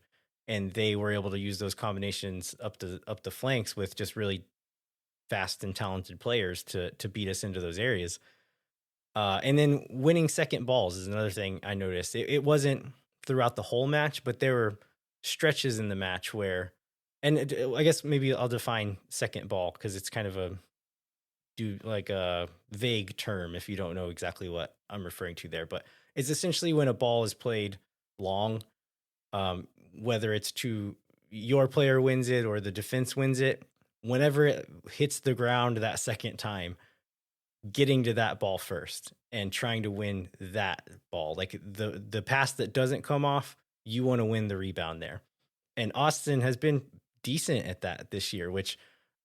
and they were able to use those combinations up the flanks with just really fast and talented players to beat us into those areas. And then winning second balls is another thing I noticed. It wasn't throughout the whole match, but there were stretches in the match where, and I guess maybe I'll define second ball because it's kind of a vague term if you don't know exactly what I'm referring to there. But it's essentially when a ball is played long, whether it's to your player wins it or the defense wins it, whenever it hits the ground that second time, getting to that ball first and trying to win that ball. Like the pass that doesn't come off, you want to win the rebound there. And Austin has been decent at that this year, which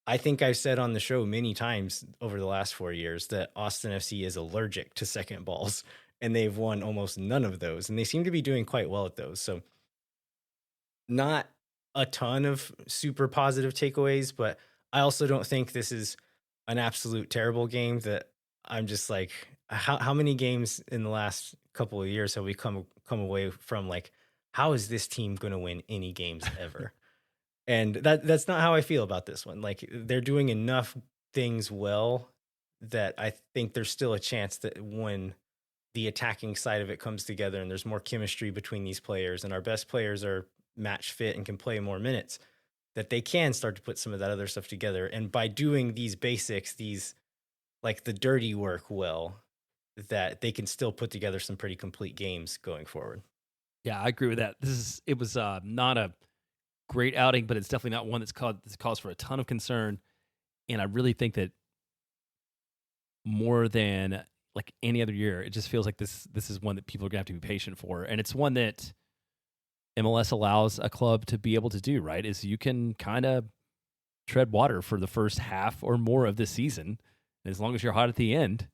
I think I've said on the show many times over the last 4 years that Austin FC is allergic to second balls, and they've won almost none of those, and they seem to be doing quite well at those. So not a ton of super positive takeaways, but I also don't think this is an absolute terrible game that I'm just like, how many games in the last couple of years have we come away from like, how is this team going to win any games ever? And that's not how I feel about this one. Like they're doing enough things well that I think there's still a chance that when the attacking side of it comes together and there's more chemistry between these players and our best players are match fit and can play more minutes, that they can start to put some of that other stuff together. And by doing these basics, these like the dirty work will, that they can still put together some pretty complete games going forward. Yeah, I agree with that. It was not a great outing, but it's definitely not one that's cause for a ton of concern. And I really think that more than like any other year, it just feels like this is one that people are gonna have to be patient for, and it's one that MLS allows a club to be able to do. Right, is you can kind of tread water for the first half or more of this season, and as long as you're hot at the end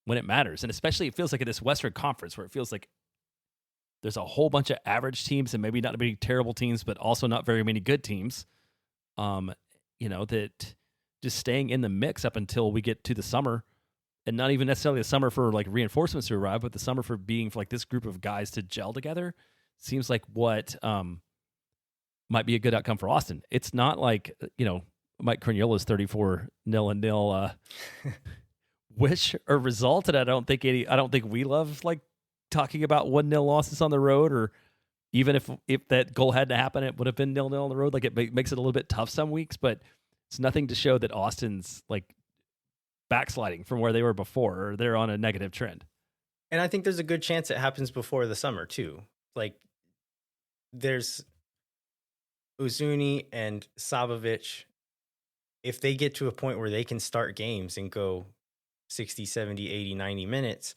when it matters, and especially it feels like in this Western Conference where it feels like there's a whole bunch of average teams and maybe not many terrible teams, but also not very many good teams. Um, that just staying in the mix up until we get to the summer, and not even necessarily the summer for like reinforcements to arrive, but the summer for being for like this group of guys to gel together seems like what might be a good outcome for Austin. It's not like Mike Craniola's 34-0 wish or result, and I don't think we love like talking about 1-0 losses on the road, or even if that goal had to happen, it would have been 0-0 on the road. Like it makes it a little bit tough some weeks, but it's nothing to show that Austin's like backsliding from where they were before, or they're on a negative trend. And I think there's a good chance it happens before the summer too. Like there's Uzuni and Sabovic, if they get to a point where they can start games and go 60, 70, 80, 90 minutes,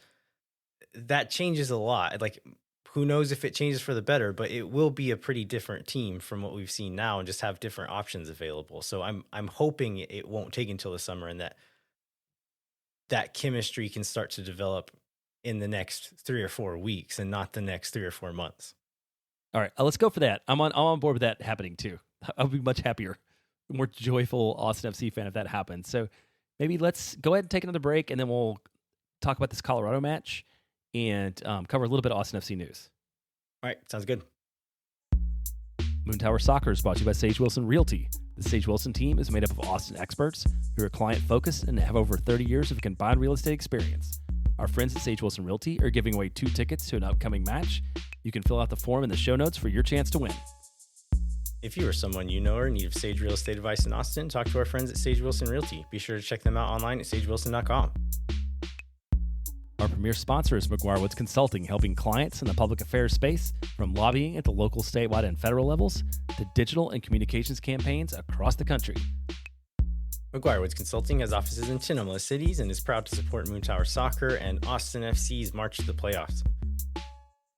that changes a lot. Like, who knows if it changes for the better, but it will be a pretty different team from what we've seen now and just have different options available. So I'm hoping it won't take until the summer, and that chemistry can start to develop in the next 3 or 4 weeks and not the next 3 or 4 months. All right, let's go for that. I'm on board with that happening too. I'll be much happier, more joyful Austin FC fan if that happens. So maybe let's go ahead and take another break, and then we'll talk about this Colorado match and cover a little bit of Austin FC news. All right, sounds good. Moon Tower Soccer is brought to you by Sage Wilson Realty. The Sage Wilson team is made up of Austin experts who are client-focused and have over 30 years of combined real estate experience. Our friends at Sage Wilson Realty are giving away 2 tickets to an upcoming match. You can fill out the form in the show notes for your chance to win. If you or someone you know are in need of Sage real estate advice in Austin, talk to our friends at Sage Wilson Realty. Be sure to check them out online at sagewilson.com. Our premier sponsor is McGuire Woods Consulting, helping clients in the public affairs space from lobbying at the local, statewide, and federal levels to digital and communications campaigns across the country. McGuire Woods Consulting has offices in Tinamala cities and is proud to support Moon Tower Soccer and Austin FC's march to the playoffs.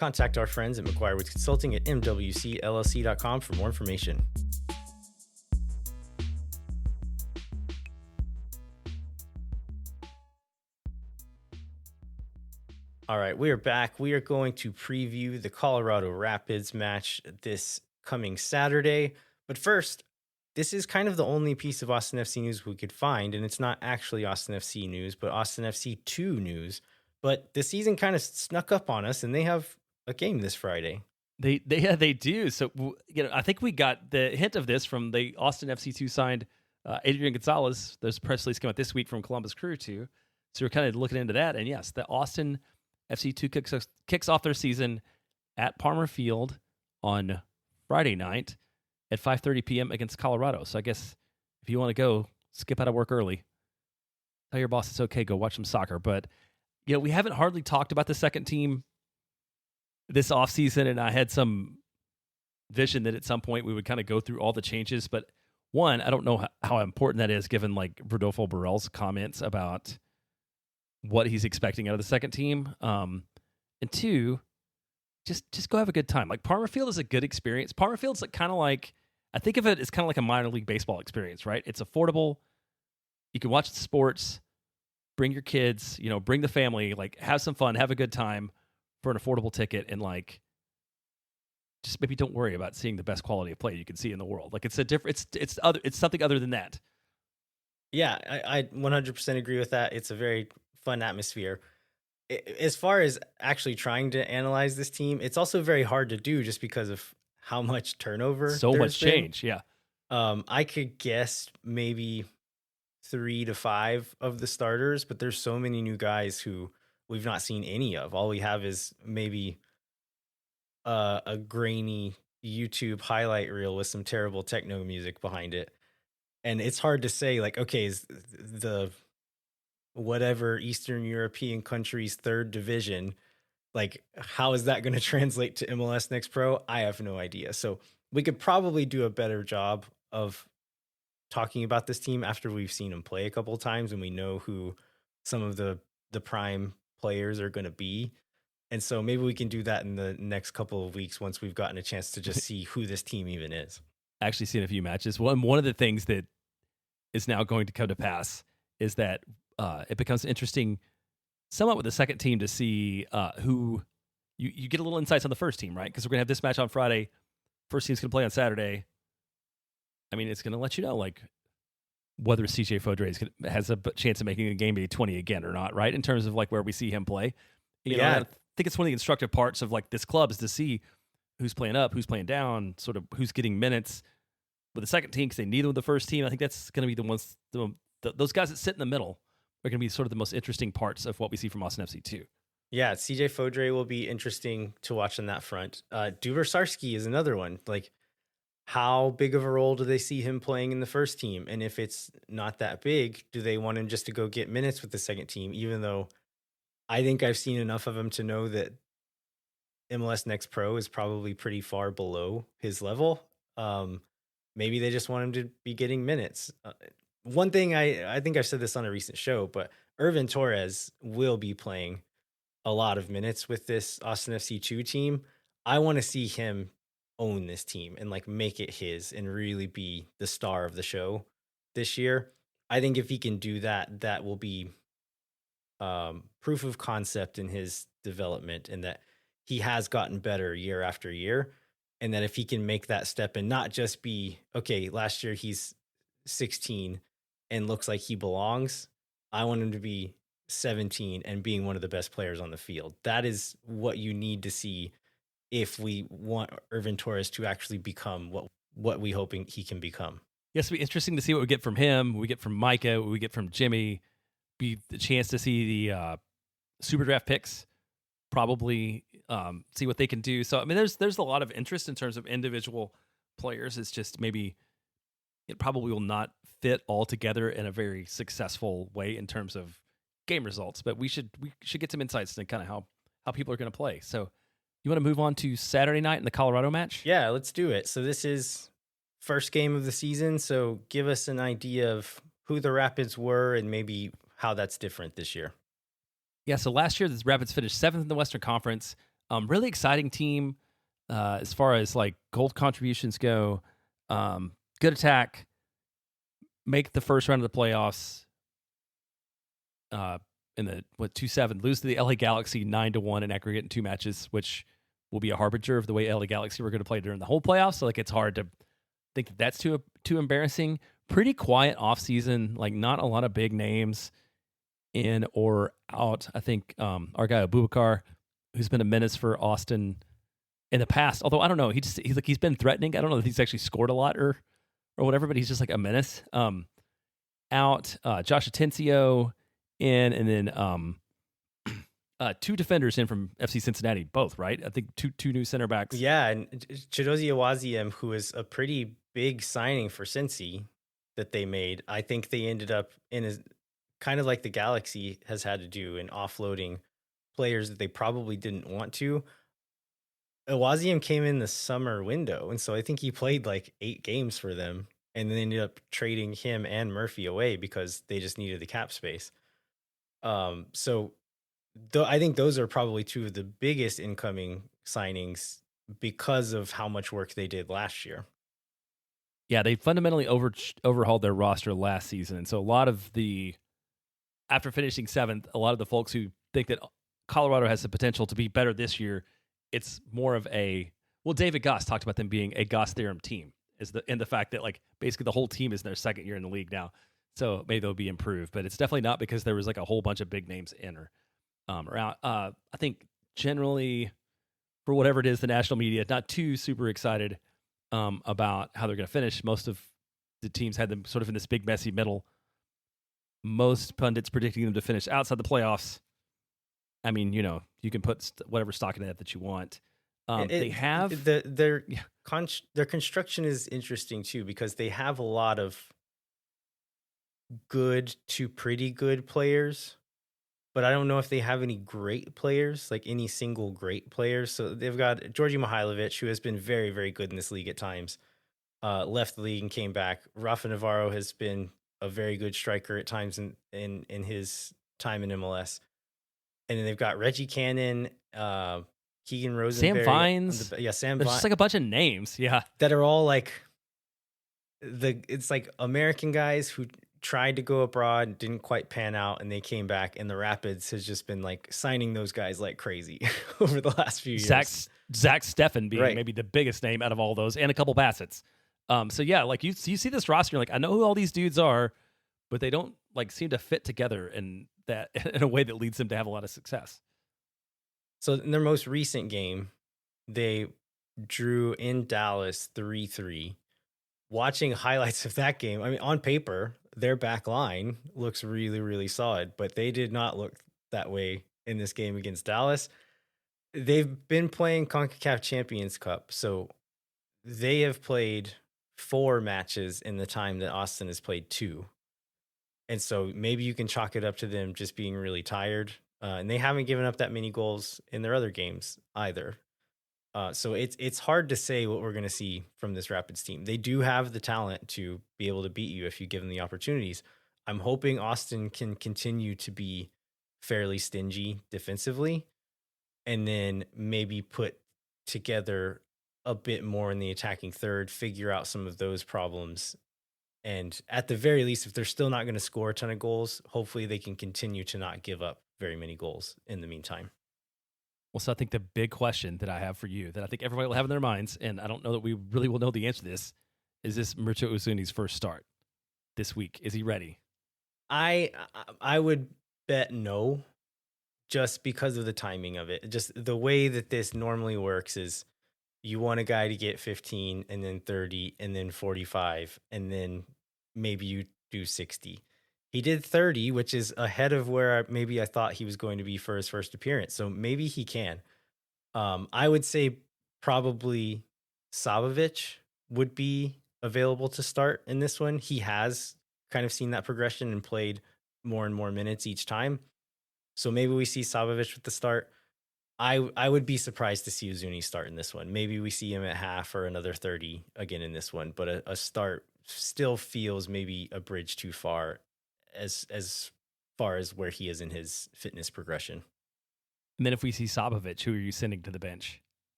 Contact our friends at McGuire Woods Consulting at mwcllc.com for more information. All right, we are back. We are going to preview the Colorado Rapids match this coming Saturday. But first, this is kind of the only piece of Austin FC news we could find, and it's not actually Austin FC news, but Austin FC 2 news. But the season kind of snuck up on us, and they have a game this Friday. They do. So I think we got the hint of this from the Austin FC2 signed Adrian Gonzalez. There's a press release come out this week from Columbus Crew 2. So we're kind of looking into that. And yes, the Austin FC2 kicks off their season at Palmer Field on Friday night at 5:30 p.m. against Colorado. So I guess if you want to go, skip out of work early. Tell your boss it's okay. Go watch some soccer. But we haven't hardly talked about the second team this offseason, and I had some vision that at some point we would kind of go through all the changes. But one, I don't know how important that is given like Rodolfo Borrell's comments about what he's expecting out of the second team. And two, just go have a good time. Like Palmer Field is a good experience. Palmer Field's like kind of like, I think of it as kind of like a minor league baseball experience, right? It's affordable. You can watch the sports, bring your kids, bring the family, like have some fun, have a good time for an affordable ticket, and like just maybe don't worry about seeing the best quality of play you can see in the world. Like it's a different, it's something other than that. Yeah, I 100% agree with that. It's a very fun atmosphere. As far as actually trying to analyze this team, it's also very hard to do just because of how much turnover. So much change, yeah. I could guess maybe 3 to 5 of the starters, but there's so many new guys who we've not seen any of. All we have is maybe a grainy YouTube highlight reel with some terrible techno music behind it. And it's hard to say, like, okay, is the whatever Eastern European country's third division. Like, how is that going to translate to MLS Next Pro? I have no idea. So we could probably do a better job of talking about this team after we've seen them play a couple of times and we know who some of the prime players are going to be. And so maybe we can do that in the next couple of weeks once we've gotten a chance to just see who this team even is. Actually, seen a few matches. One of the things that is now going to come to pass is that it becomes interesting, somewhat with the second team, to see who you get a little insights on the first team, right? Because we're gonna have this match on Friday. First team's gonna play on Saturday. I mean, it's gonna let you know like whether CJ Fodre has a chance of making a game day 20 again or not, right? In terms of like where we see him play. You know, I think it's one of the instructive parts of like this club is to see who's playing up, who's playing down, sort of who's getting minutes with the second team because they need them with the first team. I think that's going to be the ones, those guys that sit in the middle are going to be sort of the most interesting parts of what we see from Austin FC too. Yeah, CJ Fodre will be interesting to watch on that front. Dubersarski is another one. Like, how big of a role do they see him playing in the first team? And if it's not that big, do they want him just to go get minutes with the second team? Even though I think I've seen enough of him to know that MLS Next Pro is probably pretty far below his level. Maybe they just want him to be getting minutes. One thing I think I've said this on a recent show, but Irvin Torres will be playing a lot of minutes with this Austin FC2 team. I want to see him own this team and like make it his and really be the star of the show this year. I think if he can do that, that will be proof of concept in his development and that he has gotten better year after year. And that if he can make that step and not just be, okay, last year he's 16 and looks like he belongs. I want him to be 17 and being one of the best players on the field. That is what you need to see if we want Irvin Torres to actually become what we hoping he can become. Yes, it'll be interesting to see what we get from him, what we get from Micah, what we get from Jimmy. Be the chance to see the super draft picks, probably see what they can do. So I mean, there's a lot of interest in terms of individual players. It's just maybe it probably will not fit all together in a very successful way in terms of game results. But we should get some insights into kind of how people are going to play. So you want to move on to Saturday night in the Colorado match? Yeah, let's do it. So this is first game of the season. So give us an idea of who the Rapids were and maybe how that's different this year. Yeah, so last year the Rapids finished 7th in the Western Conference. Really exciting team as far as like goal contributions go. Good attack. Make the first round of the playoffs. In the 2-7, lose to the LA Galaxy 9-1 in aggregate in 2 matches, which will be a harbinger of the way LA Galaxy were going to play during the whole playoffs. So like it's hard to think that that's too embarrassing. Pretty quiet offseason, like not a lot of big names in or out. I think our guy Bukari, who's been a menace for Austin in the past, although I don't know, he's been threatening. I don't know if he's actually scored a lot or whatever, but he's just like a menace. Out, Josh Atencio in, and then 2 defenders in from FC Cincinnati, both, right? I think two new center backs. Yeah, and Chidozie Awaziem, who is a pretty big signing for Cincy that they made. I think they ended up in a kind of like the Galaxy has had to do in offloading players that they probably didn't want to. Awaziem came in the summer window, and so I think he played like 8 games for them, and then ended up trading him and Murphy away because they just needed the cap space. So I think those are probably 2 of the biggest incoming signings because of how much work they did last year. Yeah, they fundamentally overhauled their roster last season. And so a lot of after finishing 7th, a lot of the folks who think that Colorado has the potential to be better this year, it's more of David Goss talked about them being a Goss theorem team, and the fact that like basically the whole team is in their second year in the league now. So maybe they'll be improved, but it's definitely not because there was like a whole bunch of big names in or out. I think generally, for whatever it is, the national media not too super excited about how they're going to finish. Most of the teams had them sort of in this big messy middle. Most pundits predicting them to finish outside the playoffs. I mean, you can put whatever stock in that you want. They have their construction is interesting too because they have a lot of good to pretty good players, but I don't know if they have any great players, like any single great players. So they've got Georgi Mihailovic, who has been very, very good in this league at times. Left the league and came back. Rafa Navarro has been a very good striker at times in his time in MLS. And then they've got Reggie Cannon, Keegan Sam Rosenberry, Vines. Sam There's Vines, just like a bunch of names. Yeah. that are all like it's like American guys who tried to go abroad, didn't quite pan out, and they came back. And the Rapids has just been like signing those guys like crazy over the last few years. Zach Steffen being Right. maybe the biggest name out of all those, and a couple Bassetts. So yeah, like you see this roster, you're like, I know who all these dudes are, but they don't like seem to fit together in that in a way that leads them to have a lot of success. So in their most recent game, they drew in Dallas 3-3. Watching highlights of that game, I mean, on paper, their back line looks really, really solid, but they did not look that way in this game against Dallas. They've been playing CONCACAF Champions Cup, so they have played 4 matches in the time that Austin has played 2. And so maybe you can chalk it up to them just being really tired. And they haven't given up that many goals in their other games either. So it's hard to say what we're going to see from this Rapids team. They do have the talent to be able to beat you if you give them the opportunities. I'm hoping Austin can continue to be fairly stingy defensively, and then maybe put together a bit more in the attacking third, figure out some of those problems. And at the very least, if they're still not going to score a ton of goals, hopefully they can continue to not give up very many goals in the meantime. Well, so I think the big question that I have for you, that I think everybody will have in their minds, and I don't know that we really will know the answer to this, is this Mircea Uzuni's first start this week? Is he ready? I would bet no, just because of the timing of it. Just the way that this normally works is you want a guy to get 15 and then 30 and then 45 and then maybe you do 60. He did 30, which is ahead of where maybe I thought he was going to be for his first appearance. So maybe he can. I would say probably Savovic would be available to start in this one. He has kind of seen that progression and played more and more minutes each time. So maybe we see Savovic with the start. I would be surprised to see Uzuni start in this one. Maybe we see him at half or another 30 again in this one, but a start still feels maybe a bridge too far as far as where he is in his fitness progression. And then if we see Savovic, who are you sending to the bench?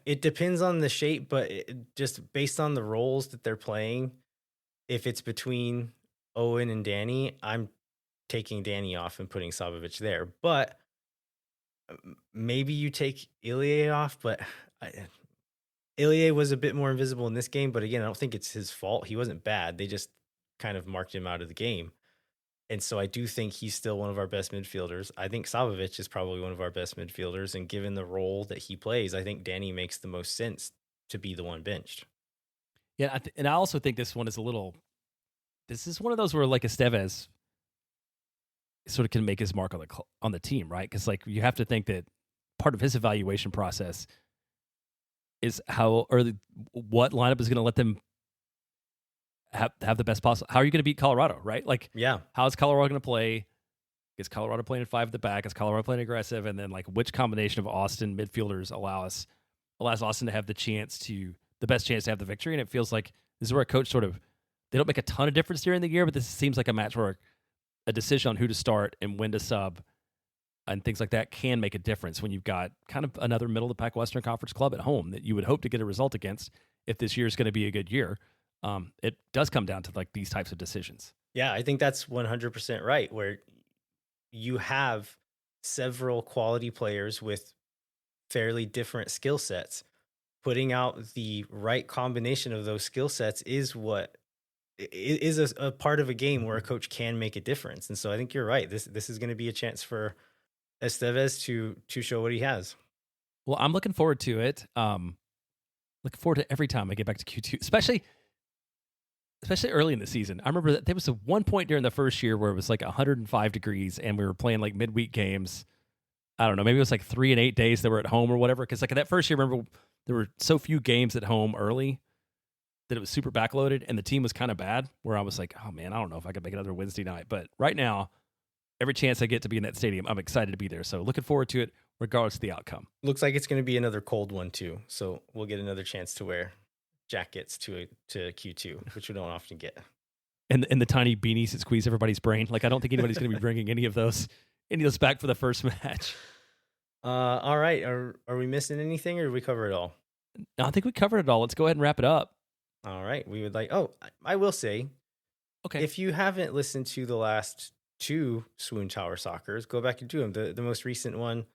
It depends on the shape, but just based on the roles that they're playing, if it's between Owen and Danny, I'm taking Danny off and putting Savovic there. But maybe you take Ilie off, but Ilie was a bit more invisible in this game. But again, I don't think it's his fault. He wasn't bad. They just kind of marked him out of the game. And so I do think he's still one of our best midfielders. I think Savovic is probably one of our best midfielders. And given the role that he plays, I think Danny makes the most sense to be the one benched. Yeah, and I also think this one is this is one of those where like Estevez sort of can make his mark on the team, right? Because like you have to think that part of his evaluation process is what lineup is going to let them have the best possible. How are you going to beat Colorado, right? Like, Yeah. How is Colorado going to play? Is Colorado playing at 5 at the back? Is Colorado playing aggressive? And then like which combination of Austin midfielders allows Austin to have the best chance to have the victory? And it feels like this is where a coach they don't make a ton of difference during the year, but this seems like a match where a decision on who to start and when to sub and things like that can make a difference when you've got kind of another middle of the pack Western Conference club at home that you would hope to get a result against if this year is going to be a good year. It does come down to like these types of decisions. Yeah, I think that's 100% right, where you have several quality players with fairly different skill sets. Putting out the right combination of those skill sets is a part of a game where a coach can make a difference. And so I think you're right. This is going to be a chance for Estevez to show what he has. Well, I'm looking forward to it. Looking forward to every time I get back to Q2, especially early in the season. I remember that there was one point during the first year where it was like 105 degrees and we were playing like midweek games. I don't know, maybe it was like 3 and 8 days that were at home or whatever. Because like that first year, remember there were so few games at home early that it was super backloaded and the team was kind of bad, where I was like, oh man, I don't know if I could make another Wednesday night. But right now, every chance I get to be in that stadium, I'm excited to be there. So looking forward to it, regardless of the outcome. Looks like it's going to be another cold one too. So we'll get another chance to wear jackets to Q2, which we don't often get. And the tiny beanies that squeeze everybody's brain. Like, I don't think anybody's going to be bringing any of those back for the first match. All right. Are we missing anything, or did we cover it all? No, I think we covered it all. Let's go ahead and wrap it up. All right. We would like. Oh, I will say, Okay. if you haven't listened to the last 2 Swoon Tower Soccers, go back and do them. The most recent one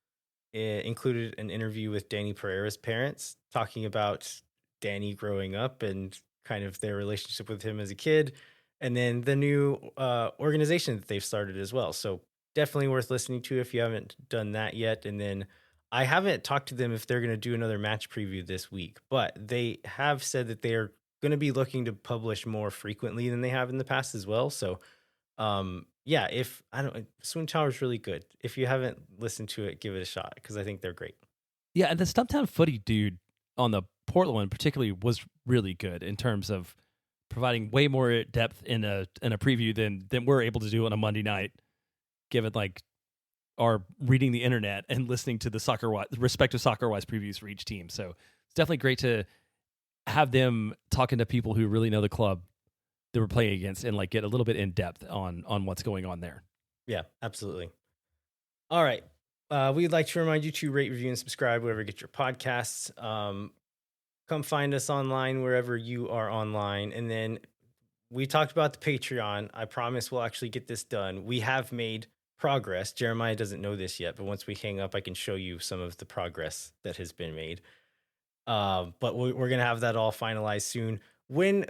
included an interview with Danny Pereira's parents, talking about Danny growing up and kind of their relationship with him as a kid, and then the new organization that they've started as well. So definitely worth listening to if you haven't done that yet. And then I haven't talked to them if they're going to do another match preview this week, but they have said that they're going to be looking to publish more frequently than they have in the past as well. So yeah, Swoon Tower is really good. If you haven't listened to it, give it a shot, because I think they're great. Yeah, and the Stumptown Footy dude on the Portland one particularly was really good in terms of providing way more depth in a preview than we're able to do on a Monday night, given like our reading the internet and listening to the respective soccer-wise previews for each team. So it's definitely great to have them talking to people who really know the club that we're playing against and like get a little bit in depth on what's going on there. Yeah, absolutely. All right. We'd like to remind you to rate, review, and subscribe wherever you get your podcasts. Come find us online wherever you are online. And then we talked about the Patreon. I promise we'll actually get this done. We have made progress. Jeremiah doesn't know this yet, but once we hang up, I can show you some of the progress that has been made. But we're going to have that all finalized soon.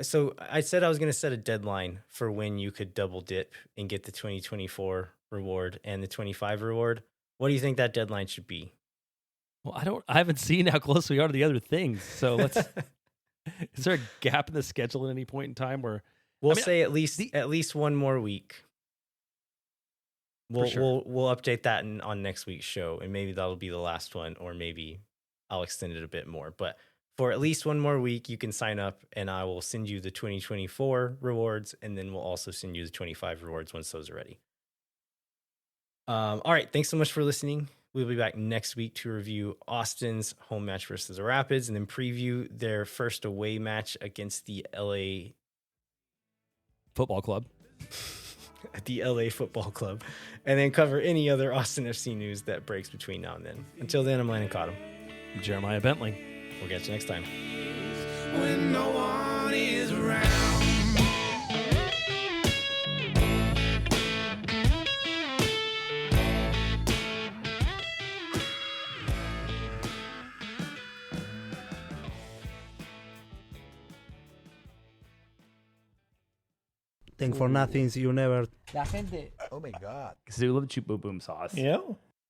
So I said I was going to set a deadline for when you could double dip and get the 2024 reward and the 25 reward. What do you think that deadline should be? Well, I haven't seen how close we are to the other things. So is there a gap in the schedule at any point in time where we'll say at least one more week? We'll update that on next week's show, and maybe that'll be the last one, or maybe I'll extend it a bit more. But for at least one more week, you can sign up, and I will send you the 2024 rewards, and then we'll also send you the 25 rewards once those are ready. All right. Thanks so much for listening. We'll be back next week to review Austin's home match versus the Rapids, and then preview their first away match against the LA Football Club. The LA Football Club, and then cover any other Austin FC news that breaks between now and then. Until then, I'm Landon Cottom. Jeremiah Bentley. We'll catch you next time. When no one is around. Thank for nothings you never. La gente. Oh my God. Because they love cheap boom boom sauce. Yeah.